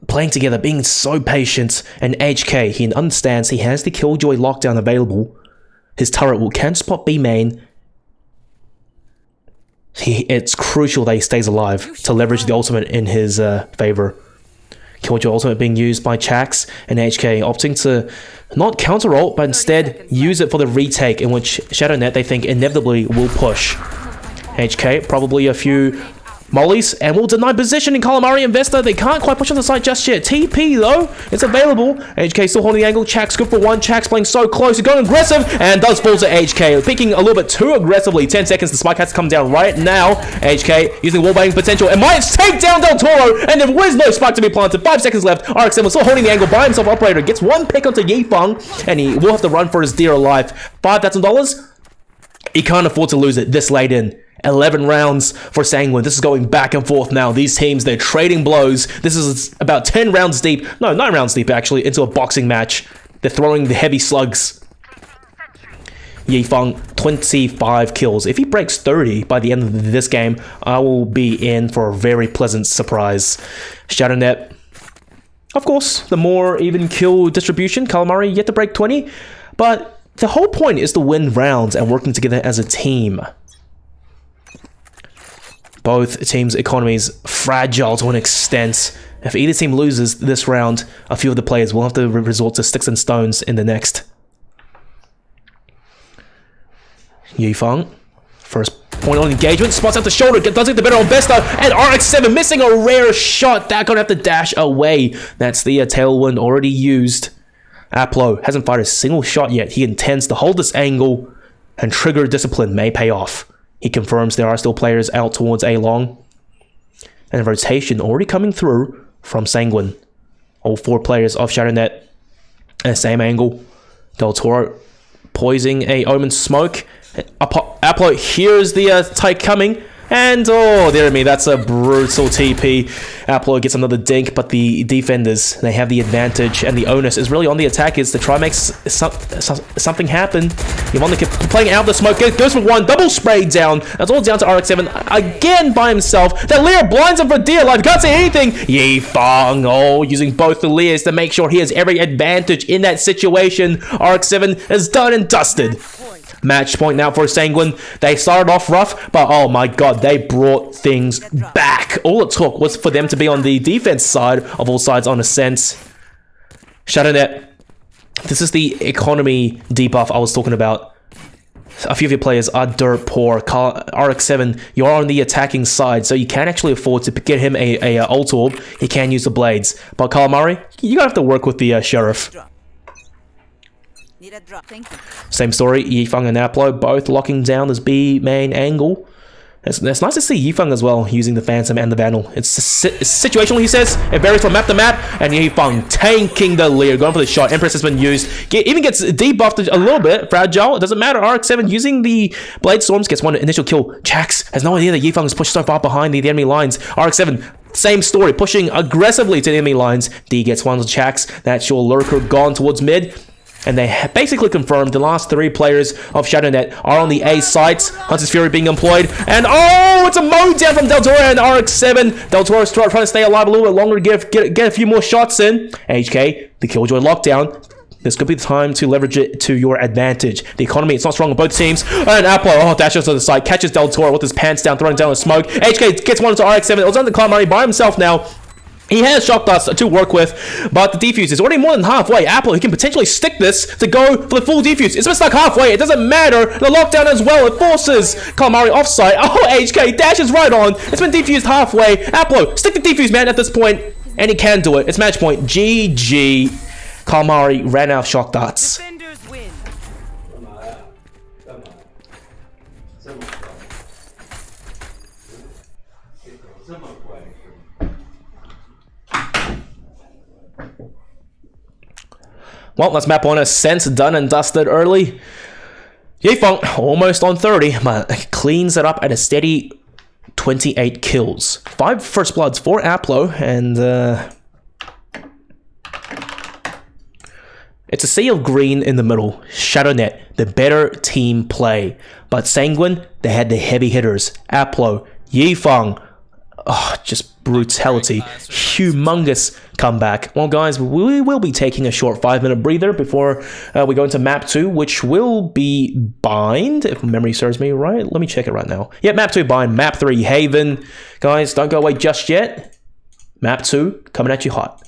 playing together, being so patient. And HK, he understands he has the Killjoy lockdown available. His turret can spot B main. It's crucial that he stays alive to leverage the ultimate in his favor. Killjoy ultimate being used by Chax, and HK opting to not counter ult, but instead use it for the retake, in which Shadownet, they think, inevitably will push. HK, probably a few mollies, and will deny position in Calamari and Vesta. They can't quite push on the side just yet. TP, though, it's available. HK still holding the angle. Chax good for 1. Chax playing so close. He's going aggressive, and does fall to HK. Picking a little bit too aggressively. 10 seconds. The spike has to come down right now. HK using wallbanging potential, and might take down Del Toro, and there was no spike to be planted. 5 seconds left. RX-7 was still holding the angle by himself. Operator gets 1 pick onto Yifeng, and he will have to run for his dear life. $5,000? He can't afford to lose it this late in. 11 rounds for Sanguine. This is going back and forth now. These teams, they're trading blows. This is about 10 rounds deep. No, 9 rounds deep, actually, into a boxing match. They're throwing the heavy slugs. Yifeng, 25 kills. If he breaks 30 by the end of this game, I will be in for a very pleasant surprise. Shadownet, of course, the more even kill distribution. Calamari yet to break 20. But the whole point is to win rounds and working together as a team. Both teams' economies fragile to an extent. If either team loses this round, a few of the players will have to resort to sticks and stones in the next. Yifeng, first point on engagement, spots out the shoulder, does get the better on Vesta, and RX-7 missing a rare shot. That gonna have to dash away. That's the tailwind already used. Aplo hasn't fired a single shot yet. He intends to hold this angle, and trigger discipline may pay off. He confirms there are still players out towards A long. And a rotation already coming through from Sanguine. All 4 players of Shadownet at the same angle. Del Toro poising a Omen smoke. Aplo hears the Tyke coming. And, oh, dear me, that's a brutal TP. Aplo gets another dink, but the defenders, they have the advantage, and the onus is really on the attackers to try and make something happen. Yvonne kept playing out the smoke, goes for one, double spray down. That's all down to RX-7, again by himself. That Lear blinds him for dear life, can't say anything. Yifeng, oh, using both the Lears to make sure he has every advantage in that situation. RX-7 is done and dusted. Match point now for Sanguine. They started off rough, but oh my god, they brought things back. All it took was for them to be on the defense side of all sides on a sense. Shadownet. This is the economy debuff I was talking about. A few of your players are dirt poor. RX-7, you're on the attacking side, so you can actually afford to get him a ult orb. He can use the blades. But Calamari, you're gonna have to work with the Sheriff. Need a drop. Thank you. Same story, Yifeng and Aplo both locking down this B main angle. It's nice to see Yifeng as well using the Phantom and the Vandal. It's situational, he says. It varies from map to map, and Yifeng tanking the lead, going for the shot. Empress has been used. Even gets debuffed a little bit. Fragile, it doesn't matter. RX-7 using the Blade Storms gets one initial kill. Jax has no idea that Yifeng is pushed so far behind the enemy lines. RX-7, same story, pushing aggressively to the enemy lines. D gets one with Jax. That's your lurker gone towards mid. And they basically confirmed the last 3 players of Shadownet are on the A sites. Hunter's Fury being employed. And oh, it's a mow down from Del Toro and RX-7. Del Toro's trying to stay alive a little bit longer, get a few more shots in. HK, the Killjoy lockdown. This could be the time to leverage it to your advantage. The economy, it's not strong on both teams. And Aplo, dashes to the side, catches Del Toro with his pants down, throwing down the smoke. HK gets one to RX-7. It was on the Calamari by himself now. He has shock dust to work with, but the defuse is already more than halfway. Apple, he can potentially stick this to go for the full defuse. It's been stuck halfway. It doesn't matter. The lockdown as well. It forces Calamari offside. Oh, HK dashes right on. It's been defused halfway. Apple, stick the defuse, man, at this point. And he can do it. It's match point. GG. Calamari ran out of shock darts. Defenders win. Well, let's map on a sense done and dusted early. Yifeng almost on 30, but cleans it up at a steady 28 kills. 5 first bloods for Aplo, and it's a sea of green in the middle. Shadownet, the better team play. But Sanguine, they had the heavy hitters. Aplo, Yifeng, oh, just brutality. Humongous comeback. Well, guys, we will be taking a short 5-minute breather before we go into map 2, which will be Bind, if memory serves me right. Let me check it right now. Yeah, map 2 Bind, map 3 Haven. Guys, don't go away just yet. Map 2 coming at you hot.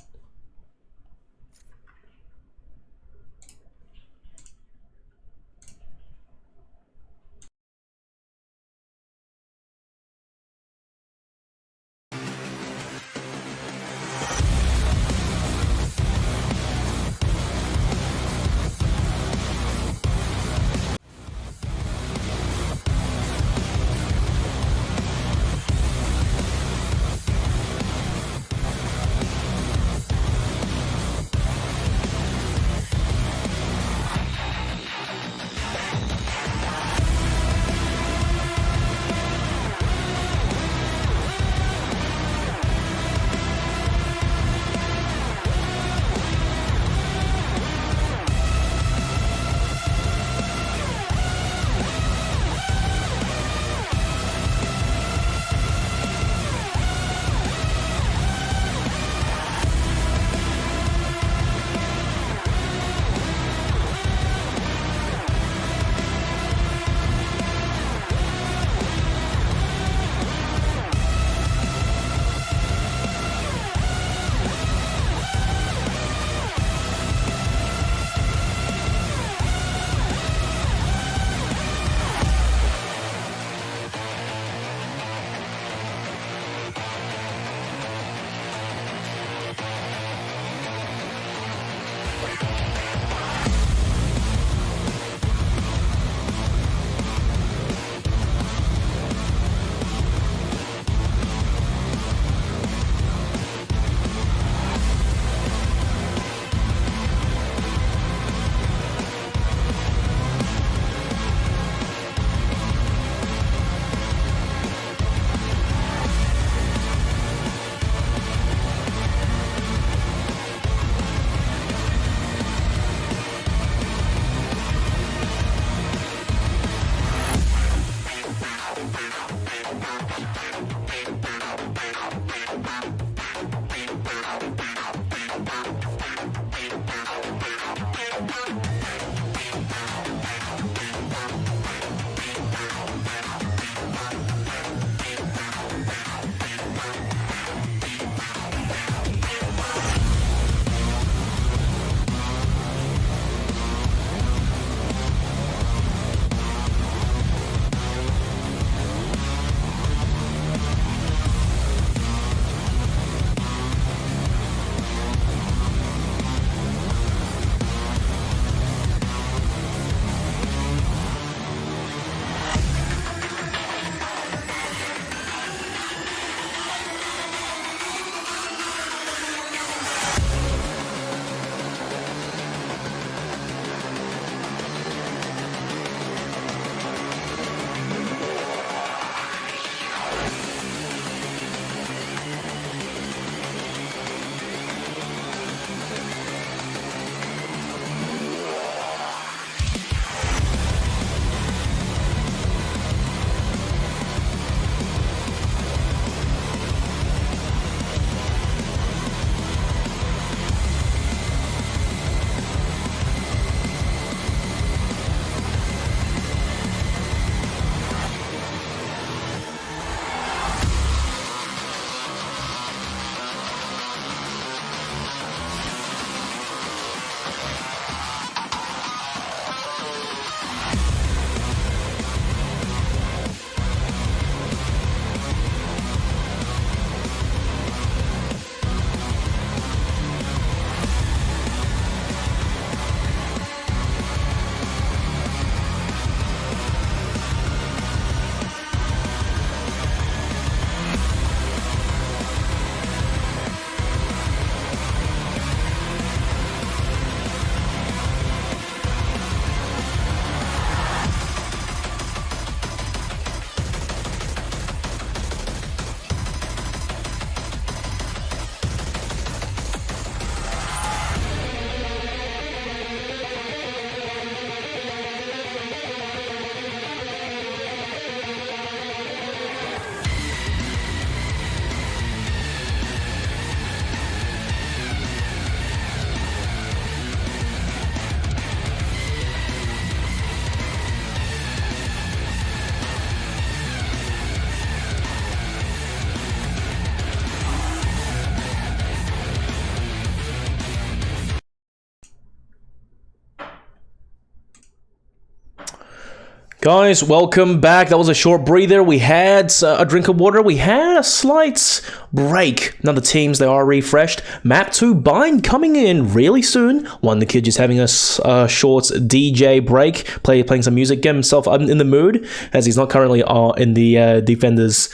Guys, welcome back. That was a short breather. We had a drink of water. We had a slight break. Now the teams, they are refreshed. Map 2 Bind coming in really soon. One, the kid just having a short DJ break, playing some music, get himself in the mood, as he's not currently in the defenders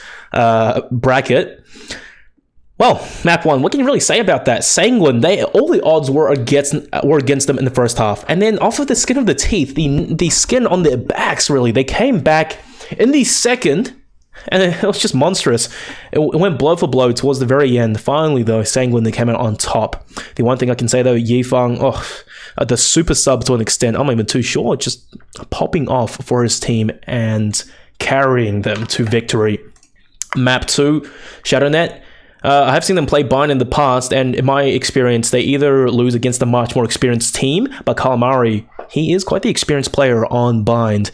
bracket. Well, map 1, what can you really say about that? Sanguine, all the odds were against them in the first half. And then off of the skin of the teeth, the skin on their backs, really, they came back in the second, and it was just monstrous. It went blow for blow towards the very end. Finally, though, Sanguine, they came out on top. The one thing I can say, though, Yifeng, the super sub to an extent, I'm not even too sure, just popping off for his team and carrying them to victory. Map 2, Shadownet. I have seen them play Bind in the past, and in my experience, they either lose against a much more experienced team, but Calamari, he is quite the experienced player on Bind.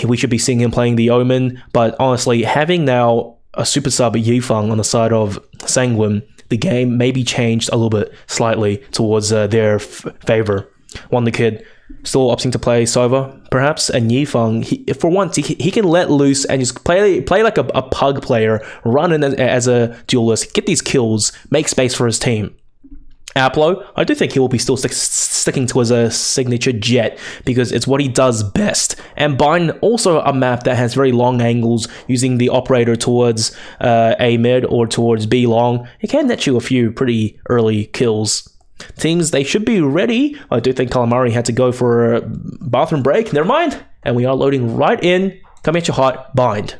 We should be seeing him playing the Omen, but honestly, having now a super sub Yifeng on the side of Sanguine, the game may be changed a little bit slightly towards their favor. One, the kid still opting to play Sova, perhaps, and Yifeng, for once, he can let loose and just play like a pug player, run in as a duelist, get these kills, make space for his team. Aplo, I do think he will be still sticking to his signature jet, because it's what he does best. And Bind, also a map that has very long angles, using the operator towards A mid or towards B long. It can net you a few pretty early kills. Teams, they should be ready. I do think Calamari had to go for a bathroom break. Never mind. And we are loading right in. Coming at you hot, Bind.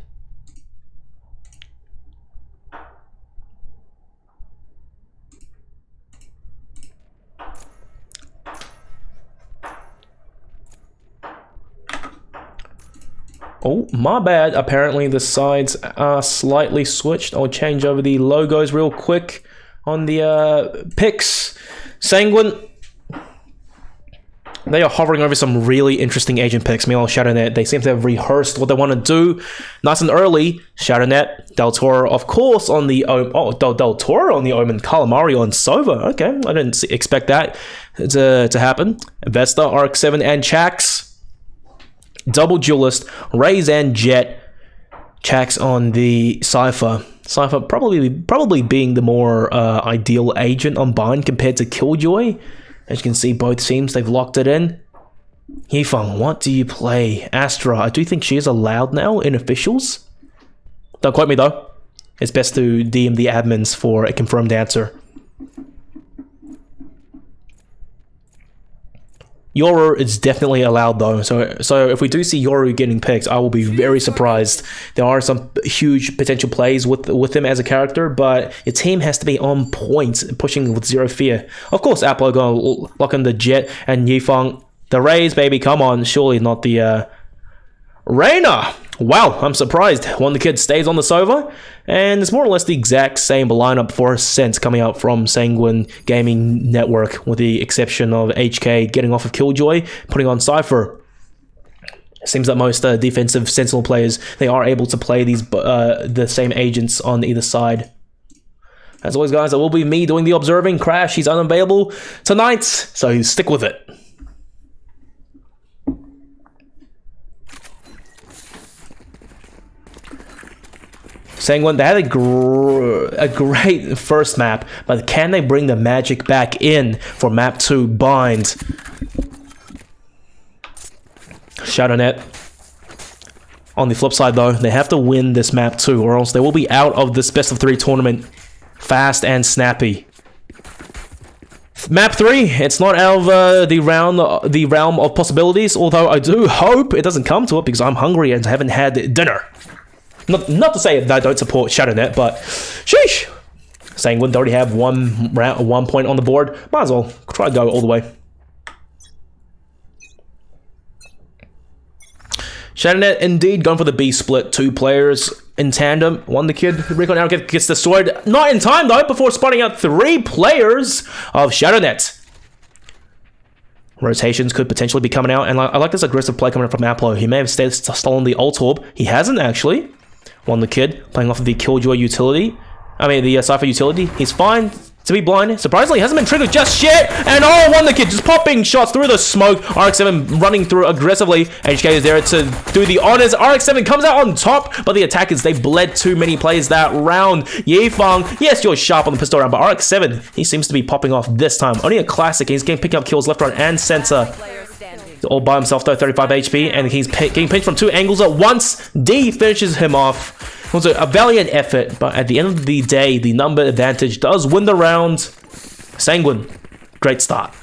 Oh, my bad. Apparently the sides are slightly switched. I'll change over the logos real quick on the picks. Sanguine, they are hovering over some really interesting agent picks. Meanwhile, Shadownet, they seem to have rehearsed what they want to do nice and early. Shadownet, Del Toro, of course, on the Del Toro on the Omen, Calamari on Sova. Okay, I didn't expect that to happen. Vesta, Arc 7, and Chax. Double Duelist, Raze and Jet. Chax on the Cypher. Cypher probably being the more ideal agent on Bind compared to Killjoy. As you can see, both teams, they've locked it in. Yifeng, what do you play? Astra, I do think she is allowed now in officials. Don't quote me though. It's best to DM the admins for a confirmed answer. Yoru is definitely allowed though, so if we do see Yoru getting picked, I will be very surprised. There are some huge potential plays with him as a character, but your team has to be on point, pushing with zero fear. Of course, Apple gonna lock in the Jet, and Yifeng, the Raze, baby, come on, surely not the Reyna. Wow, I'm surprised. One of the kids stays on the Sova, and it's more or less the exact same lineup for Sense coming out from Sanguine Gaming Network, with the exception of HK getting off of Killjoy, putting on Cypher. It seems that most defensive Sentinel players, they are able to play these the same agents on either side. As always, guys, it will be me doing the observing. Crash, he's unavailable tonight, so stick with it. Sanguine, they had a great first map, but can they bring the magic back in for map 2 Bind? Shadownet. On the flip side though, they have to win this map 2, or else they will be out of this best of 3 tournament fast and snappy. Map 3, it's not out of the realm of possibilities, although I do hope it doesn't come to it, because I'm hungry and haven't had dinner. Not to say that I don't support Shadownet, but sheesh! Sanguine already have one point on the board. Might as well try to go all the way. Shadownet indeed going for the B split. 2 players in tandem. One, the kid, Rico now gets destroyed. Not in time though, before spotting out 3 players of Shadownet. Rotations could potentially be coming out, and I like this aggressive play coming from Aplo. He may have stolen the ult orb. He hasn't actually. One, the kid playing off of the Killjoy utility. I mean the Cypher utility. He's fine. to be blind. Surprisingly, hasn't been triggered just yet. And oh, Wonder Kid just popping shots through the smoke. RX-7 running through aggressively. HK is there to do the honors. RX-7 comes out on top, but the attackers, they bled too many players that round. Yifeng, yes, you're sharp on the pistol round, but RX-7, he seems to be popping off this time. Only a classic. He's picking up kills left, right, and center. All by himself though, 35 HP, and he's getting pinched from 2 angles at once. D finishes him off. It was a valiant effort, but at the end of the day, the number advantage does win the round. Sanguine, great start.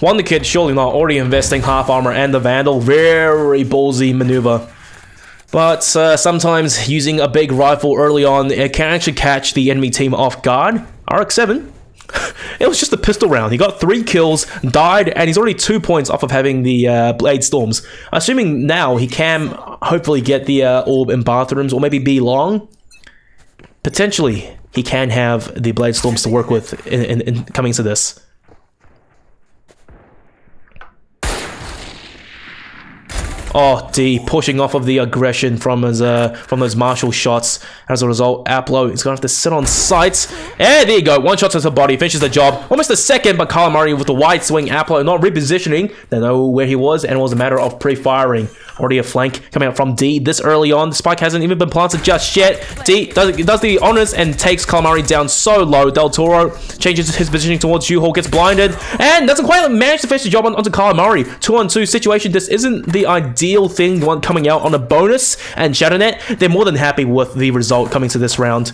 Wonder Kid, surely not, already investing half armor and the Vandal. Very ballsy maneuver. But sometimes using a big rifle early on, it can actually catch the enemy team off guard. RX-7, it was just a pistol round. He got 3 kills, died, and he's already 2 points off of having the Blade Storms. Assuming now he can hopefully get the orb in bathrooms, or maybe be long. Potentially, he can have the Blade Storms to work with in coming to this. Oh, D pushing off of the aggression from his from those martial shots. As a result, Aplo is gonna have to sit on sights. And there you go, 1 shot to the body, finishes the job. Almost a second, but Calamari with the wide swing. Aplo not repositioning. They know where he was, and it was a matter of pre-firing. Already a flank coming out from D this early on. The spike hasn't even been planted just yet. D does the honors and takes Calamari down so low. Del Toro changes his positioning towards Yu-Hall, gets blinded, and doesn't quite manage to finish the job onto Calamari. 2-on-2 situation. This isn't the ideal thing, the one coming out on a bonus, and Shadownet, they're more than happy with the result coming to this round.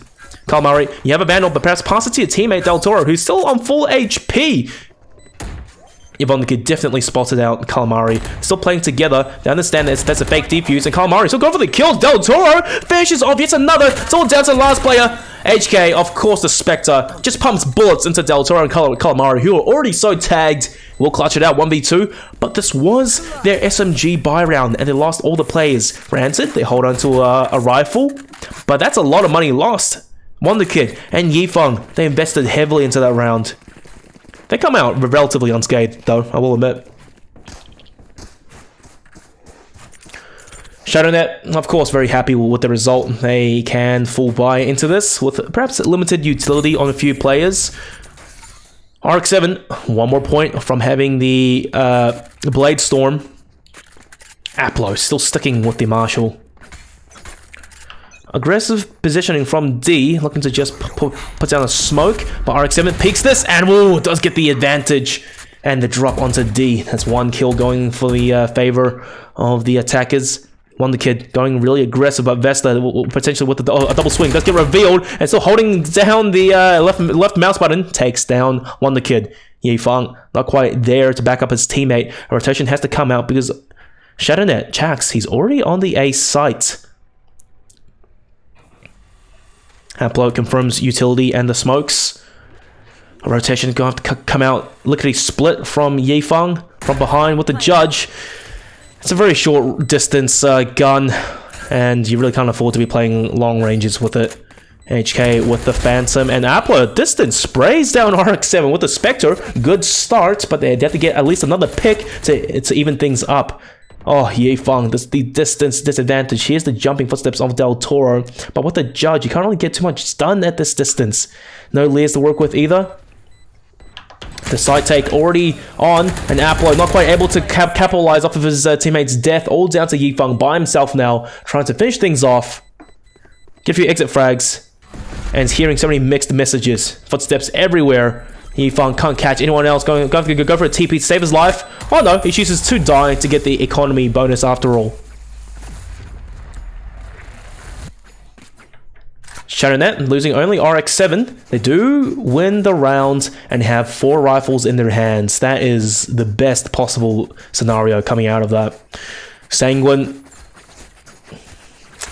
Calamari, you have a Vandal, but perhaps pass it to your teammate Del Toro, who's still on full HP. Yvonne could definitely spotted out Calamari. Still playing together. They understand that's a fake defuse, and Calamari still going for the kills. Del Toro finishes off yet another. It's all down to the last player. HK, of course, the Spectre just pumps bullets into Del Toro and Calamari, who are already so tagged. Will clutch it out 1v2, but this was their SMG buy round, and they lost all the players. Granted, they hold on to a rifle, but that's a lot of money lost. Wonder Kid and Yifeng, they invested heavily into that round. They come out relatively unscathed, though, I will admit. Shadownet, of course, very happy with the result. They can full buy into this with perhaps limited utility on a few players. RX-7, 1 more point from having the Blade Storm. Aplo still sticking with the Marshal. Aggressive positioning from D, looking to just put down a smoke, but RX-7 peeks this and ooh, does get the advantage. And the drop onto D. That's 1 kill going for the favor of the attackers. Wonder Kid going really aggressive, but Vesta potentially with a double swing does get revealed, and still holding down the left mouse button, takes down Wonder Kid. Yifeng not quite there to back up his teammate. A rotation has to come out because Shadownet checks. He's already on the A site. Aplo confirms utility and the smokes. A rotation is going to have to come out. Lickety split from Yifeng from behind with the judge. It's a very short distance gun, and you really can't afford to be playing long ranges with it. HK with the Phantom, and Aplo distance sprays down RX-7 with the Spectre. Good start, but they have to get at least another pick to even things up. Oh, Yifeng, this the distance disadvantage. Here's the jumping footsteps of Del Toro, but with the judge, you can't really get too much done at this distance. No Lears to work with either. The side take already on, and Aplo not quite able to capitalize off of his teammate's death. All down to Yifeng by himself now, trying to finish things off. Get a few exit frags, and hearing so many mixed messages. Footsteps everywhere. Yifeng can't catch anyone else. Going for a TP to save his life. Oh no, he chooses to die to get the economy bonus after all. Shadownet losing only RX-7. They do win the round and have 4 rifles in their hands. That is the best possible scenario coming out of that. Sanguine.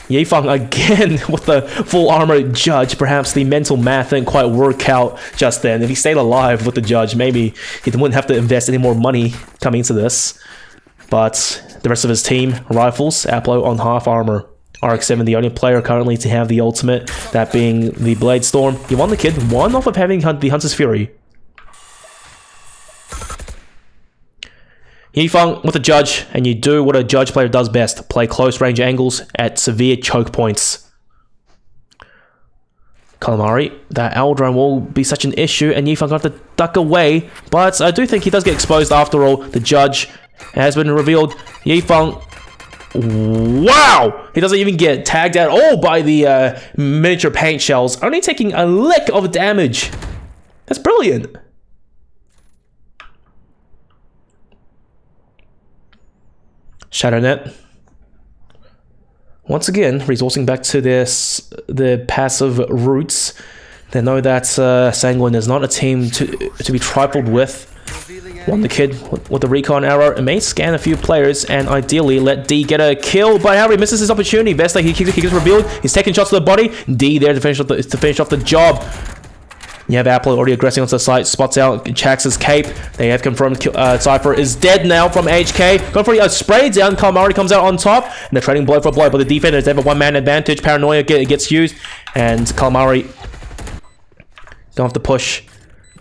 Yifeng again with the full armor judge. Perhaps the mental math didn't quite work out just then. If he stayed alive with the judge, maybe he wouldn't have to invest any more money coming into this. But the rest of his team, rifles, Aplo on half armor. RX-7, the only player currently to have the ultimate, that being the Blade Storm. You want the kid, 1 off of having the Hunter's Fury. Yifeng with a judge, and you do what a judge player does best. Play close range angles at severe choke points. Calamari, that L drone will be such an issue, and Yifang going to have to duck away. But I do think he does get exposed after all. The judge has been revealed. Yifang, wow! He doesn't even get tagged at all by the miniature paint shells, only taking a lick of damage. That's brilliant. Shadownet. Once again, resourcing back to the passive roots. They know that Sanguine is not a team to be trifled with. Won the kid with the recon arrow. It may scan a few players and ideally let D get a kill. But Harry misses his opportunity. Vesta, he gets revealed. He's taking shots to the body. D there to finish off the job. You have Apple already aggressing onto the site, spots out Chax's cape. They have confirmed Cypher is dead now from HK. Going for a spray down, Calamari comes out on top, and they're trading blow for blow, but the defenders have a one-man advantage. Paranoia gets used, and Calamari don't have to push.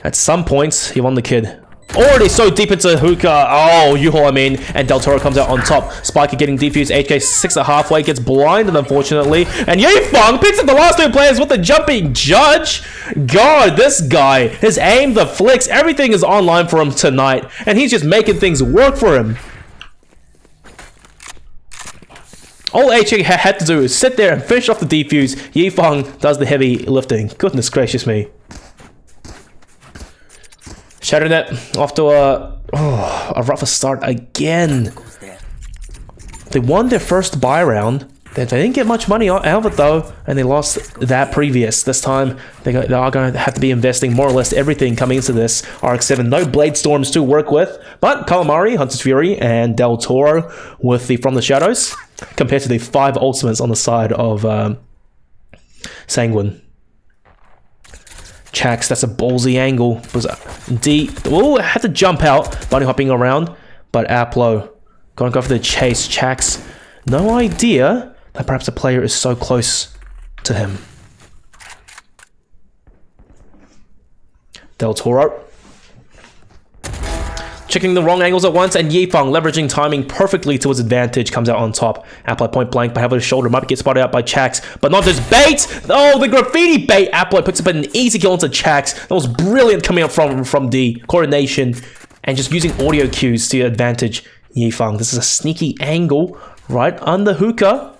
At some points, he won the kid. Already so deep into hookah. Oh, U-Haul, I mean. And Del Toro comes out on top. Spiker getting defused. HK 6 at halfway. Gets blinded, unfortunately. And Yifang picks up the last two players with the jumping judge. God, this guy. His aim, the flicks, everything is online for him tonight. And he's just making things work for him. All HK had to do is sit there and finish off the defuse. Yifang does the heavy lifting. Goodness gracious me. Shadownet off to a rougher start again. They won their first buy round. They didn't get much money out of it though, and they lost that previous. This time they are going to have to be investing more or less everything coming into this RX-7. No Blade Storms to work with, but Calamari, Hunter's Fury, and Del Toro with the From the Shadows, compared to the 5 ultimates on the side of Sanguine. Chax, that's a ballsy angle. Was D, oh, had to jump out, bunny hopping around, but Aplo going to go for the chase. Chax, no idea that perhaps a player is so close to him. Del Toro checking the wrong angles at once, and Yifang leveraging timing perfectly to his advantage comes out on top. Apple point blank, but have his shoulder might get spotted out by Chax, but not this bait. Oh, the graffiti bait. Apple picks up an easy kill into Chax. That was brilliant coming up from D. Coordination and just using audio cues to your advantage. Yifang, this is a sneaky angle right under hookah.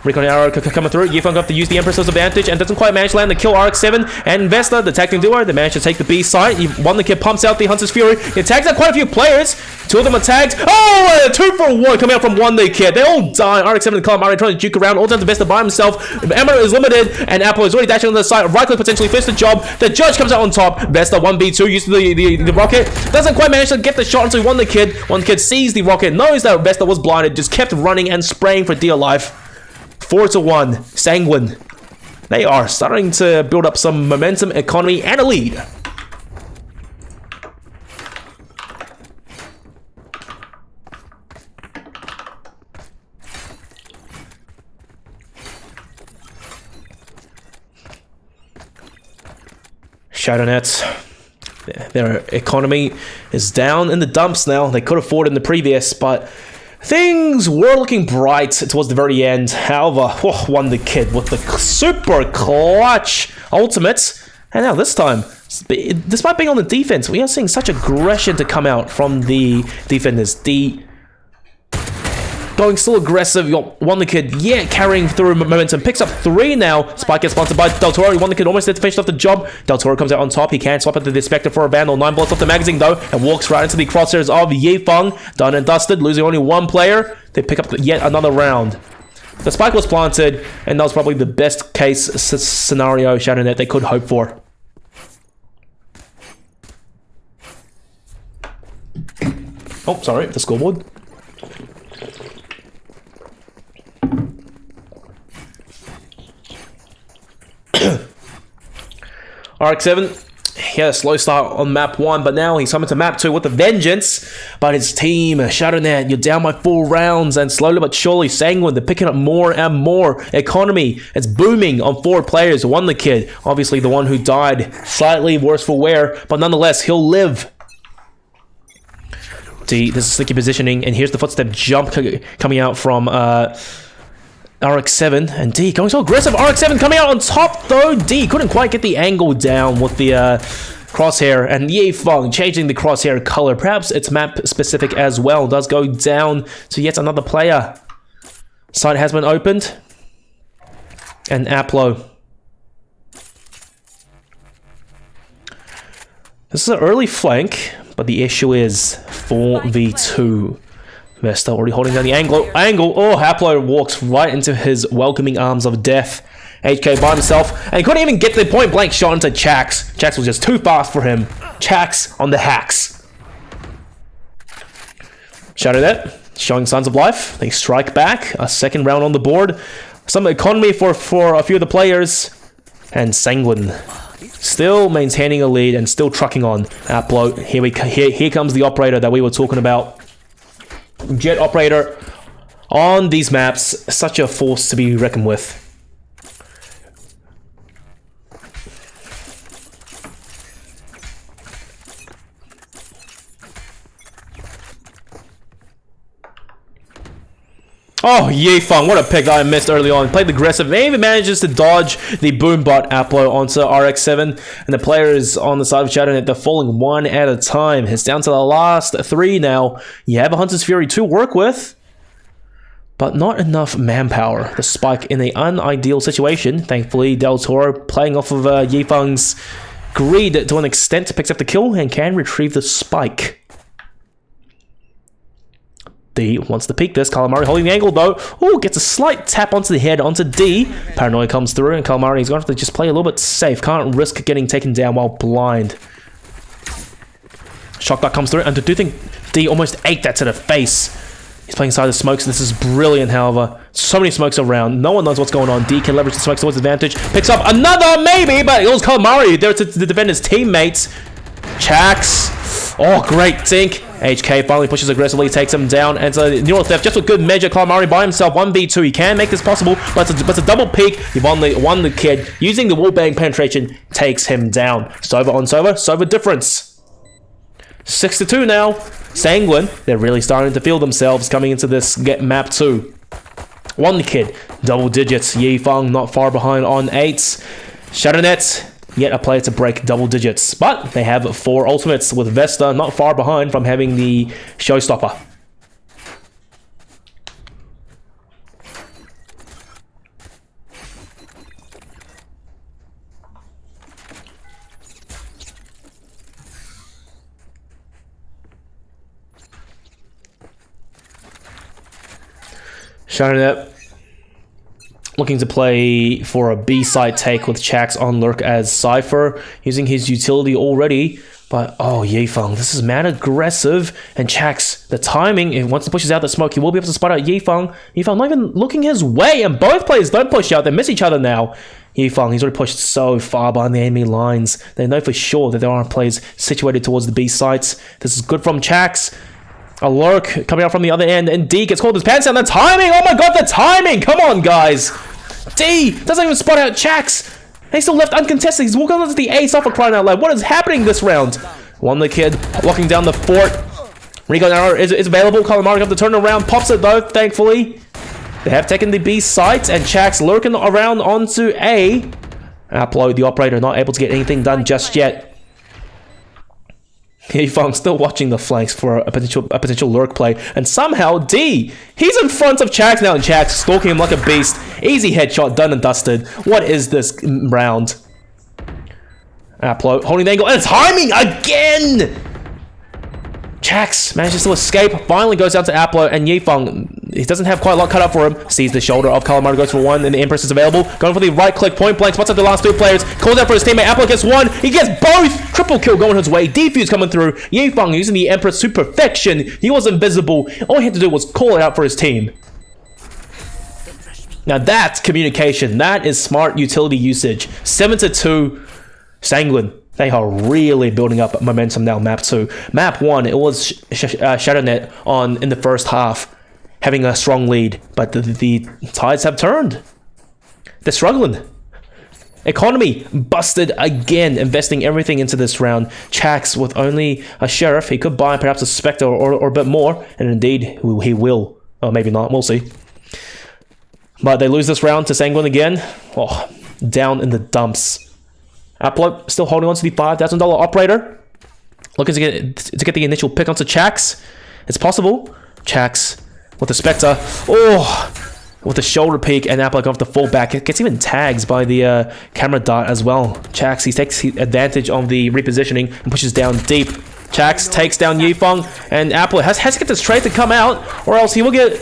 Recon arrow coming through. Yifang got to use the Empress's advantage and doesn't quite manage to land the kill. RX-7 and Vesta, the tag team duo, they managed to take the B side. One the kid pumps out the Hunter's Fury. He tags out quite a few players. 2 of them are tagged. Oh, 2 for 1 coming out from one the kid. They all die. RX-7 and Calamari trying to juke around. All down to Vesta by himself. Ammo is limited, and Apple is already dashing on the side. Right click potentially finished the job. The judge comes out on top. Vesta 1v2 used the rocket. Doesn't quite manage to get the shot until one the kid. One kid sees the rocket, knows that Vesta was blinded, just kept running and spraying for dear life. 4-1, Sanguine. They are starting to build up some momentum, economy, and a lead. Shadownet, their economy is down in the dumps now. They could afford it in the previous, but things were looking bright towards the very end. However, won the kid with the super clutch ultimates. And now this time, despite being on the defense, we are seeing such aggression to come out from the defenders. D going still aggressive. Won the kid, yeah, carrying through momentum. Picks up 3 now. Spike gets sponsored by Del Toro. Won the kid almost there to finish off the job. Del Toro comes out on top. He can't swap into the Spectre for a vandal. 9 bullets off the magazine though, and walks right into the crosshairs of Yifang. Done and dusted, losing only 1 player. They pick up yet another round. The spike was planted, and that was probably the best case scenario Shadownet they could hope for. Oh, sorry, the scoreboard. RX-7, he had a slow start on map 1, but now he's coming to map 2 with a vengeance. But his team, Shadownet, you're down by 4 rounds, and slowly but surely, Sanguine, they're picking up more and more. Economy, it's booming on 4 players. Won the kid, obviously the one who died, slightly worse for wear, but nonetheless, he'll live. See, this is slicky positioning, and here's the footstep jump coming out from RX7 and D going so aggressive. RX7 coming out on top though. D couldn't quite get the angle down with the crosshair, and Yifeng changing the crosshair color. Perhaps it's map specific as well. Does go down to yet another player. Site has been opened. And Aplo. This is an early flank, but the issue is 4v2. Vesta already holding down the angle. Oh, Aplo walks right into his welcoming arms of death. HK by himself, and he couldn't even get the point blank shot into Chax. Chax was just too fast for him. Chax on the hacks. Shadownet showing signs of life. They strike back. A second round on the board. Some economy for a few of the players. And Sanguine still maintaining a lead and still trucking on. Aplo. Here comes the operator that we were talking about. Jet operator on these maps. Such a force to be reckoned with. Oh, Yifeng, what a pick that I missed early on. Played aggressive, and even manages to dodge the boombot Aplo onto RX7. And the players on the side of Shadownet, they're falling one at a time. It's down to the last three now. You have a Hunter's Fury to work with, but not enough manpower. The spike in an unideal situation. Thankfully, Del Toro playing off of Yifeng's greed to an extent, picks up the kill and can retrieve the spike. D wants to peek this. Calamari holding the angle though. Oh, gets a slight tap onto the head onto D. Paranoia comes through and Calamari is going to have to just play a little bit safe. Can't risk getting taken down while blind. Shock dart comes through, and I do think D almost ate that to the face. He's playing inside the smokes. This is brilliant, however. So many smokes around. No one knows what's going on. D can leverage the smokes towards advantage. Picks up another maybe, but it was Calamari there to defend his teammates. Chax. Oh, great dink. HK finally pushes aggressively, takes him down, and so neural theft just with good measure. Calamari by himself, 1v2. He can make this possible, but it's a double peek. He won the kid using the wallbang penetration, takes him down. Sova on Sova difference. 6-2 now. Sanguine, they're really starting to feel themselves coming into this map 2. Won the kid, double digits. Yifeng not far behind on 8s. Shadownet. Yet a player to break double digits, but they have 4 ultimates, with Vesta not far behind from having the showstopper. Shadownet looking to play for a B-side take with Chax on lurk as Cypher, using his utility already. But, oh, Yifeng, this is mad aggressive. And Chax, the timing, once he pushes out the smoke, he will be able to spot out Yifeng. Yifeng not even looking his way, and both players don't push out. They miss each other now. Yifeng, he's already pushed so far behind the enemy lines. They know for sure that there aren't players situated towards the B sites. This is good from Chax. A lurk coming out from the other end, and D gets called his pants down. The timing! Oh my god, the timing! Come on, guys! D doesn't even spot out Chax. He's still left uncontested. He's walking onto the ace off of crying out loud. What is happening this round? Won the kid, locking down the fort. Recon arrow is available. Calamari got the turn around, pops it though, thankfully. They have taken the B site, and Chax lurking around onto A. Aplo, the operator, not able to get anything done just yet. Yifeng still watching the flanks for a potential lurk play, and somehow D, he's in front of Chax now, and Chax stalking him like a beast. Easy headshot, done and dusted. What is this round? Aplo holding the angle, and timing again. Chax manages to escape, finally goes down to Aplo, and Yifeng, he doesn't have quite a lot cut up for him. Sees the shoulder of Calamari, goes for one, and the Empress is available. Going for the right click, point blank, spots up the last 2 players, calls out for his teammate. Aplo gets one, he gets both! Triple kill going his way, defuse coming through. Yifeng using the Empress to perfection. He was invisible. All he had to do was call it out for his team. Now that's communication. That is smart utility usage. 7-2, Sanguine. They are really building up momentum now, map 2. Map 1, it was Shadownet in the first half, having a strong lead, but the tides have turned. They're struggling. Economy busted again, investing everything into this round. Chax with only a Sheriff. He could buy perhaps a Spectre or a bit more, and indeed he will. Or maybe not, we'll see. But they lose this round to Sanguine again. Oh, down in the dumps. Aplo still holding on to the $5,000 operator. Looking to get the initial pick onto Chax. It's possible. Chax with the Spectre. Oh, with the shoulder peek, and Aplo off the fullback. It gets even tags by the camera dart as well. Chax, he takes advantage of the repositioning and pushes down deep. Chax takes down Yifeng, and Aplo has to get this trade to come out, or else he will get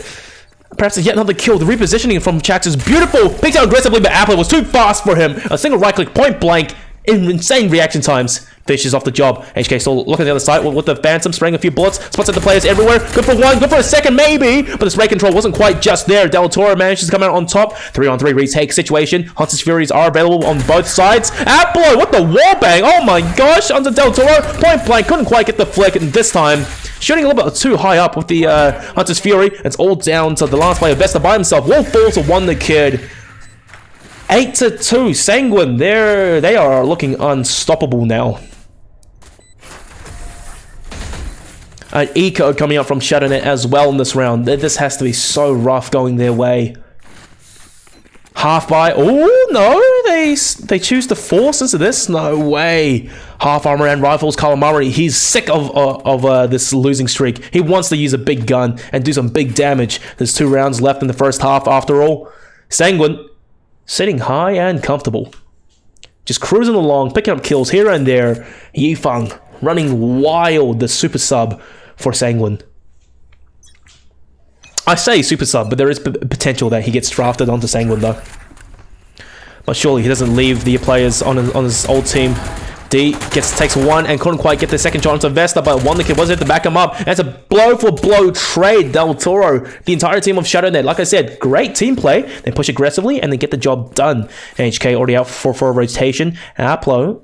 perhaps yet another kill. The repositioning from Chax is beautiful. Picked out aggressively, but Aplo was too fast for him. A single right click, point blank, insane reaction times. Finishes off the job. HK still looking at the other side with the Phantom, spraying a few bullets. Spots at the players everywhere. Good for one, good for a second maybe. But this raid control wasn't quite just there. Del Toro manages to come out on top. 3-on-3 retake situation. Hunter's Furies are available on both sides. Aplo, what the wall bang? Oh my gosh, onto Del Toro. Point blank, couldn't quite get the flick this time. Shooting a little bit too high up with the Hunter's Fury. It's all down to the last player, Vesta by himself. Wall falls to one the kid. 8-2. Sanguine, they are looking unstoppable now. An eco coming out from Shadownet as well in this round. This has to be so rough going their way. Half by. Oh no, they choose to force into this. No way. Half armor and rifles. Calamari, he's sick of this losing streak. He wants to use a big gun and do some big damage. There's 2 rounds left in the first half after all. Sanguine sitting high and comfortable, just cruising along, picking up kills here and there. Yifeng running wild, the super sub for Sanguine. I say super sub, but there is potential that he gets drafted onto Sanguine though. But surely he doesn't leave the players on his old team. D takes one and couldn't quite get the second shot onto Vesta, but one the kid was there to back him up. And it's a blow for blow trade. Del Toro, the entire team of Shadownet, like I said, great team play. They push aggressively and they get the job done. HK already out for a rotation. Aplo,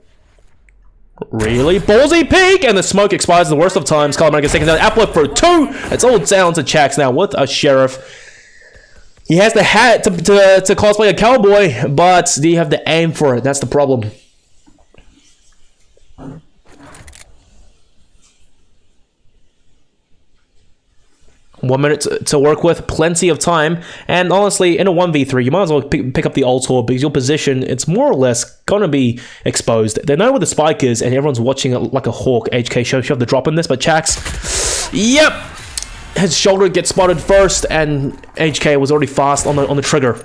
really ballsy peek, and the smoke expires the worst of times. Calamari gets taken down. Aplo for 2. It's all down to Chax now with a sheriff. He has the hat to cosplay a cowboy, but do you have the aim for it? That's the problem. One minute to work with, plenty of time, and honestly, in a 1v3, you might as well pick up the Ultor because your position, it's more or less gonna be exposed. They know where the spike is, and everyone's watching it like a hawk. HK shove the drop in this, but Chax, yep, his shoulder gets spotted first, and HK was already fast on the trigger.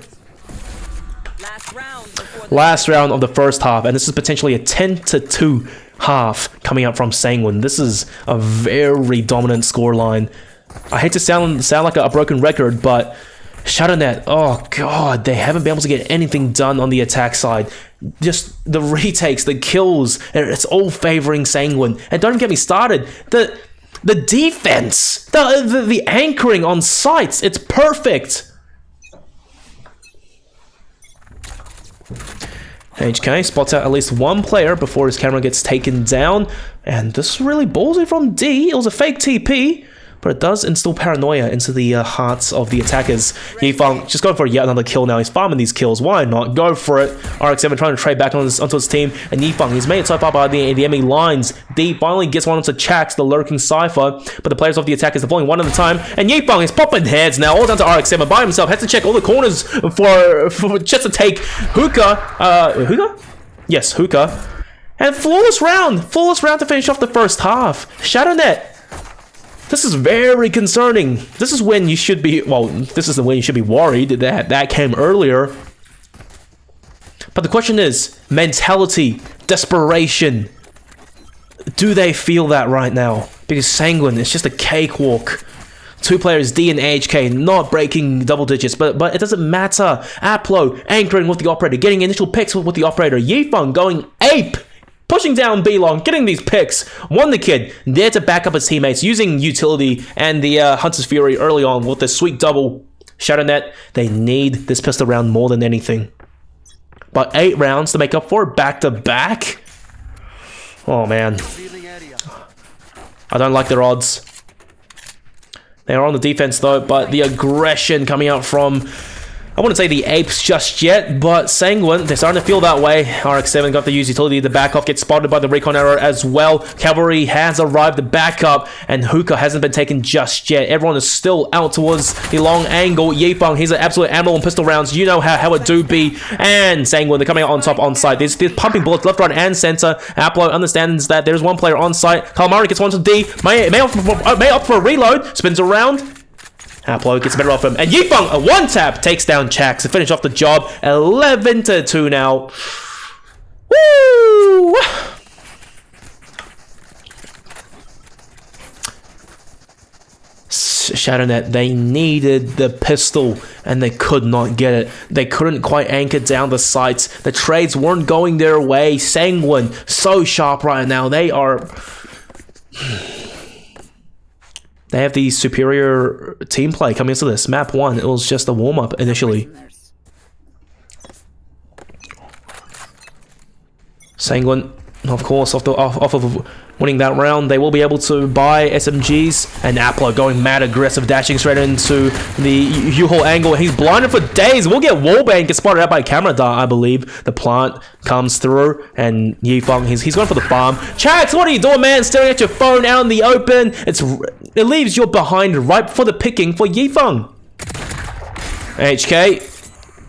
Last round of the first half, and this is potentially a 10-2 half coming out from Sanguine. This is a very dominant scoreline. I hate to sound like a broken record, but Shadownet, oh god, they haven't been able to get anything done on the attack side. Just the retakes, the kills, it's all favoring Sanguine. And don't get me started, the defense, the anchoring on sites, it's perfect. HK spots out at least one player before his camera gets taken down, and this is really ballsy from D. It was a fake TP, but it does instill paranoia into the hearts of the attackers. Yifeng just going for yet another kill now. He's farming these kills. Why not? Go for it. RX-7 trying to trade back onto his team. And Yifeng, he's made it so far by the enemy lines. D finally gets one onto Chax, the lurking Cypher. But the players of the attackers are falling one at a time. And Yifeng is popping heads now. All down to RX-7 by himself. Has to check all the corners for just to take Hookah. Hookah? Yes, Hookah. And flawless round. Flawless round to finish off the first half. Shadownet. This is very concerning. This is when you should be, well, this is the when you should be worried that came earlier. But the question is, mentality, desperation. Do they feel that right now? Because Sanguine, it's just a cakewalk. 2 players, D and HK, not breaking double digits, but it doesn't matter. Aplo anchoring with the operator, getting initial picks with the operator. Yifeng going ape. Pushing down B-Long, getting these picks. Won the kid, there to back up his teammates, using utility and the Hunter's Fury early on with the sweet double. Shadownet, they need this pistol round more than anything. But 8 rounds to make up for back-to-back? Oh man. I don't like their odds. They are on the defense though, but the aggression coming out from I wouldn't say the apes just yet, but Sanguine, they're starting to feel that way. RX-7 got to use utility to back off, get spotted by the recon arrow as well. Cavalry has arrived to back up, and Hookah hasn't been taken just yet. Everyone is still out towards the long angle. Yifeng, he's an absolute animal on pistol rounds. You know how it do be. And Sanguine, they're coming out on top on site. They're pumping bullets left, right, and center. Aplo understands that there's one player on site. Calamari gets one to D. May opt for a reload. Spins around. Aplo gets better off him, and Yifeng, a one-tap, takes down Chax to finish off the job. 11-2 now. Woo! Shadownet, they needed the pistol, and they could not get it. They couldn't quite anchor down the sights. The trades weren't going their way. Sanguine, so sharp right now. They are... They have the superior team play coming into this. Map 1, it was just a warm-up initially. Sanguine, of course, off of winning that round, they will be able to buy SMGs. And Aplo going mad aggressive, dashing straight into the U-Haul angle. He's blinded for days. We'll get wallbang, get spotted out by camera dart, I believe. The plant comes through, and Yifeng, he's going for the farm. Chax, what are you doing, man? Staring at your phone out in the open. It leaves you behind right for the picking for Yifeng. HK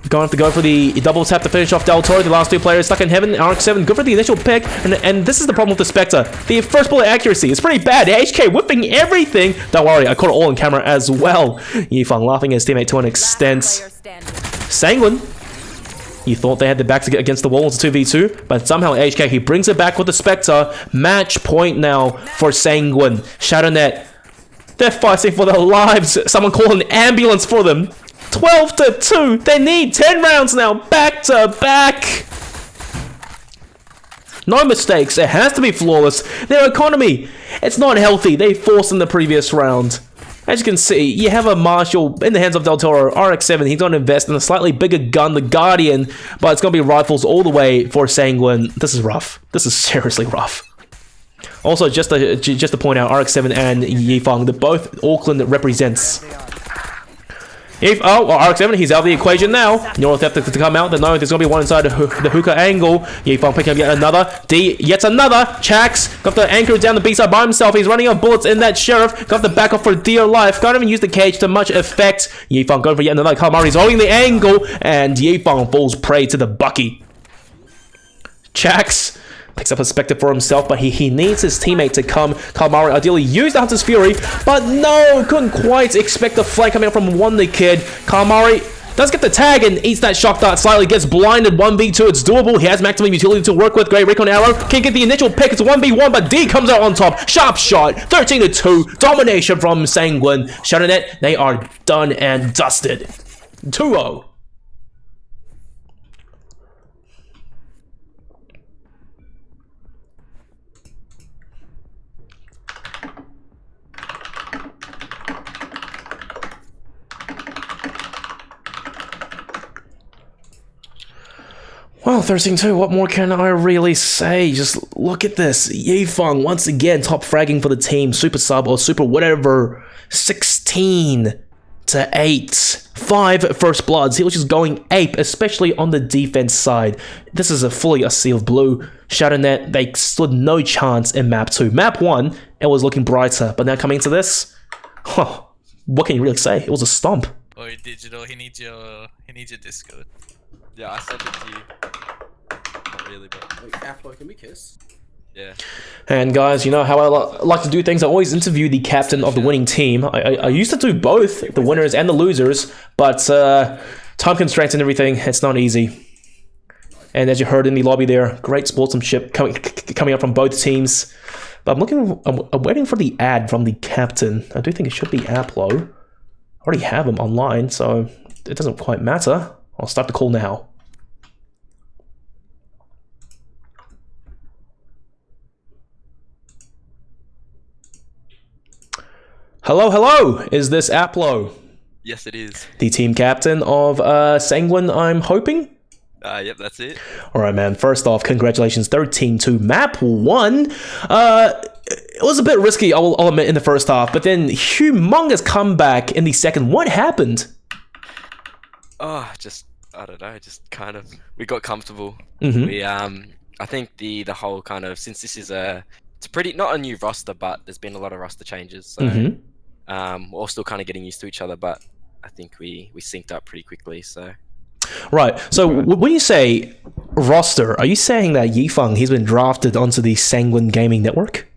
going to have to go for the double tap to finish off Del Toro. The last two players stuck in heaven. RX-7 good for the initial pick, and this is the problem with the Spectre. The first bullet accuracy is pretty bad. HK whipping everything. Don't worry, I caught it all on camera as well. Yifeng laughing at his teammate to an extent. Sanguine, you thought they had the backs against the wall. It's a 2v2, but somehow HK, he brings it back with the Spectre. Match point now for Sanguine. Shadownet, they're fighting for their lives. Someone call an ambulance for them. 12-2. They need 10 rounds now, back to back. No mistakes. It has to be flawless. Their economy, it's not healthy. They forced in the previous round. As you can see, you have a Marshal in the hands of Del Toro. RX-7, he's going to invest in a slightly bigger gun, the Guardian, but it's going to be rifles all the way for Sanguine. This is rough. This is seriously rough. Also, just to point out, RX-7 and Yifeng, they're both Auckland represents. RX-7, he's out of the equation now. Neural Theft to come out. They know there's going to be one inside the hookah angle. Yifeng picking up yet another. D, yet another. Chax got the anchor down the B-side by himself. He's running out of bullets in that Sheriff. Got the back off for dear life. Can't even use the cage to much effect. Yifeng going for yet another. Calamari's holding the angle, and Yifeng falls prey to the Bucky. Chax picks up a Spectre for himself, but he needs his teammate to come. Calamari ideally used the Hunter's Fury, but no, couldn't quite expect the flank coming up from Wonder Kid. Calamari does get the tag and eats that shock dart slightly, gets blinded. 1v2, it's doable. He has maximum utility to work with. Great recon arrow. Can't get the initial pick. It's 1v1, but D comes out on top. Sharp shot. 13-2. Domination from Sanguine. Shadownet, they are done and dusted. 2-0. Well, 13-2, what more can I really say? Just look at this. Yifeng, once again, top fragging for the team. Super sub or super whatever. 16-8. 5 first bloods. He was just going ape, especially on the defense side. This is fully a sea of blue. Shadownet, they stood no chance in map 2. Map 1, it was looking brighter. But now coming to this, what can you really say? It was a stomp. Oh, Digital, he needs your Discord. Yeah, I sent it to you. Not really, but... Wait, Aplo, can we kiss? Yeah. And guys, you know how I like to do things. I always interview the captain of the winning team. I used to do both, the winners and the losers, but time constraints and everything, it's not easy. And as you heard in the lobby there, great sportsmanship coming up from both teams. But I'm waiting for the ad from the captain. I do think it should be Aplo. I already have him online, so it doesn't quite matter. I'll start the call now. Hello, hello! Is this Aplo? Yes, it is. The team captain of Sanguine, I'm hoping? Yep, that's it. Alright, man. First off, congratulations. 13-2. Map 1. It was a bit risky, I'll admit, in the first half, but then humongous comeback in the second. What happened? Oh, just I don't know. Just kind of we got comfortable. Mhm. We I think the whole kind of since this is it's a pretty not a new roster, but there's been a lot of roster changes. So Mhm. we're all still kind of getting used to each other, but I think we synced up pretty quickly. So Right. So when you say roster, are you saying that Yifeng he's been drafted onto the Sanguine Gaming Network?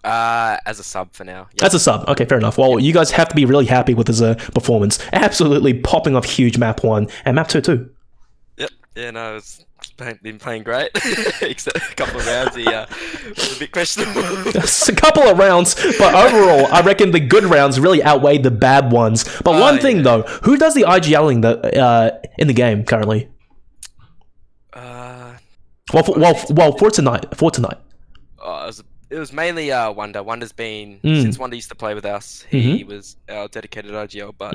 as a sub for now. As a sub. Okay, fair enough. Well, you guys have to be really happy with his performance. Absolutely popping off huge map 1 and map 2 too. Yep. Yeah. No, been playing great. Except a couple of rounds, he was a bit questionable. It's a couple of rounds, but overall, I reckon the good rounds really outweigh the bad ones. But one thing though, who does the IGLing in the game currently? For tonight. Oh, it was mainly Wonder. Wonder's been since Wonder used to play with us. He was our dedicated IGL, but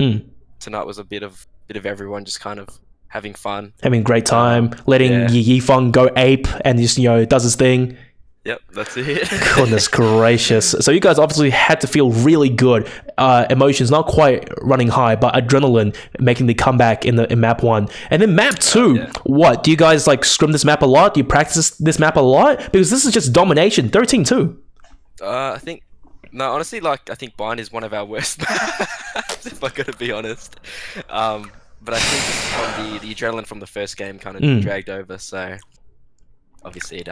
tonight was a bit of everyone just kind of having fun, having a great time, letting Yifeng go ape and just does his thing. Yep, that's it. Goodness gracious! So you guys obviously had to feel really good. Emotions not quite running high, but adrenaline making the comeback in map 1, and then map 2. What do you guys like? Scrim this map a lot? Do you practice this map a lot? Because this is just domination. 13-2. I think no, honestly, like I think Bind is one of our worst maps, if I gotta be honest. But I think from the adrenaline from the first game kind of dragged over, so obviously it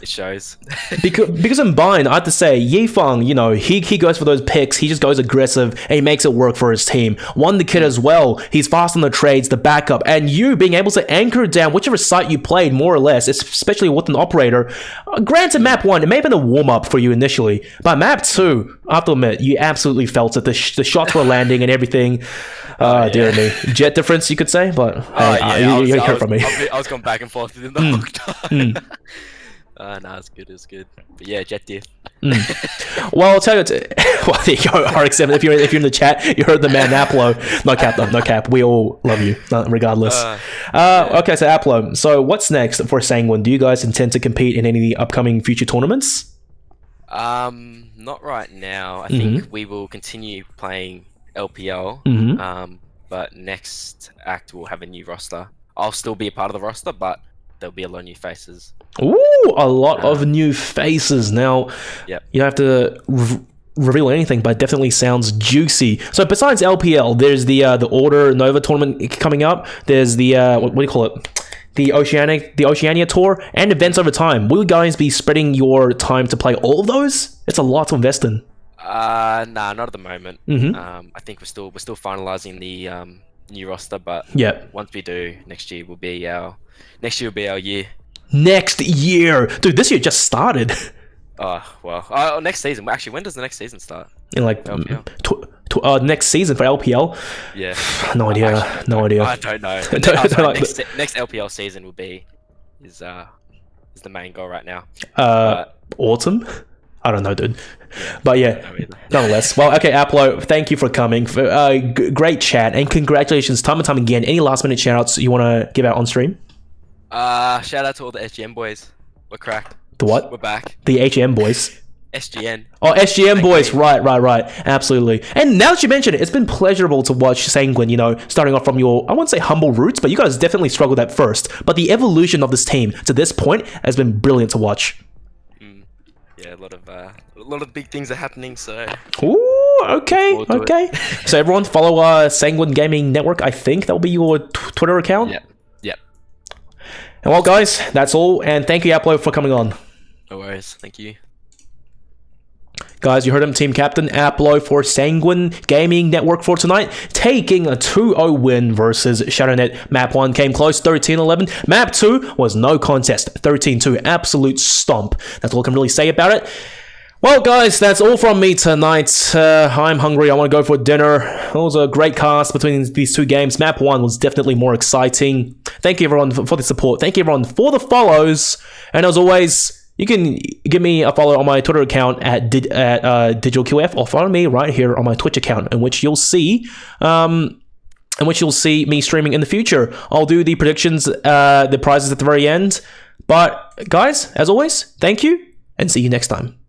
shows. because in Bind, I have to say, Yifeng, he goes for those picks, he just goes aggressive, and he makes it work for his team. Wonder Kid as well, he's fast on the trades, the backup, and you being able to anchor down whichever site you played, more or less, especially with an operator. Granted, map 1, it may have been a warm-up for you initially, but map 2, I have to admit, you absolutely felt it. The shots were landing and everything. Dear me. Jet difference, you could say, but you heard from me. I was going back and forth with him the whole time. No, it's good. But yeah, Jet diff. Well, I'll tell you. Well, there you go, RX7. If you're in the chat, you heard the man Aplo. No cap, though. No cap. We all love you, regardless. Okay, so Aplo. So what's next for Sanguine? Do you guys intend to compete in any of the upcoming future tournaments? Not right now. I think we will continue playing LPL. But next act we'll have a new roster. I'll still be a part of the roster, but there'll be a lot of new faces. Ooh, a lot of new faces. Now, you don't have to reveal anything, but it definitely sounds juicy. So besides LPL, there's the Order Nova tournament coming up. There's the what do you call it? The Oceania tour and events over time. Will you guys be spreading your time to play all of those? It's a lot to invest in. Nah, not at the moment. I think we're still finalizing the new roster, but once we do, next year will be our year. Next year, dude. This year just started. Oh well. Next season. Actually, when does the next season start? In like next season for LPL. Yeah. No idea. Actually, no idea. I don't know. Next LPL season will be is the main goal right now. Autumn. I don't know, dude. But yeah, nonetheless. Well, okay, Aplo, thank you for coming. Great chat and congratulations time and time again. Any last minute shout outs you want to give out on stream? Shout out to all the SGN boys. We're cracked. The what? We're back. The HM boys. SGN. Oh, SGN boys. Right. Absolutely. And now that you mention it, it's been pleasurable to watch Sanguine, starting off from your, I wouldn't say humble roots, but you guys definitely struggled at first. But the evolution of this team to this point has been brilliant to watch. Yeah, a lot of big things are happening, so... Ooh, okay. So everyone follow Sanguine Gaming Network, I think. That'll be your Twitter account? Yep. And well, guys, that's all. And thank you, Aplo, for coming on. No worries. Thank you. Guys, you heard him, team captain Aplo for Sanguine Gaming Network for tonight, taking a 2-0 win versus Shadownet. Map 1 came close, 13-11. Map 2 was no contest, 13-2, absolute stomp. That's all I can really say about it. Well, guys, that's all from me tonight. I'm hungry. I want to go for dinner. It was a great cast between these two games. Map 1 was definitely more exciting. Thank you, everyone, for the support. Thank you, everyone, for the follows. And as always, you can give me a follow on my Twitter account at DigitalQF, or follow me right here on my Twitch account, in which you'll see me streaming in the future. I'll do the predictions, the prizes at the very end. But guys, as always, thank you, and see you next time.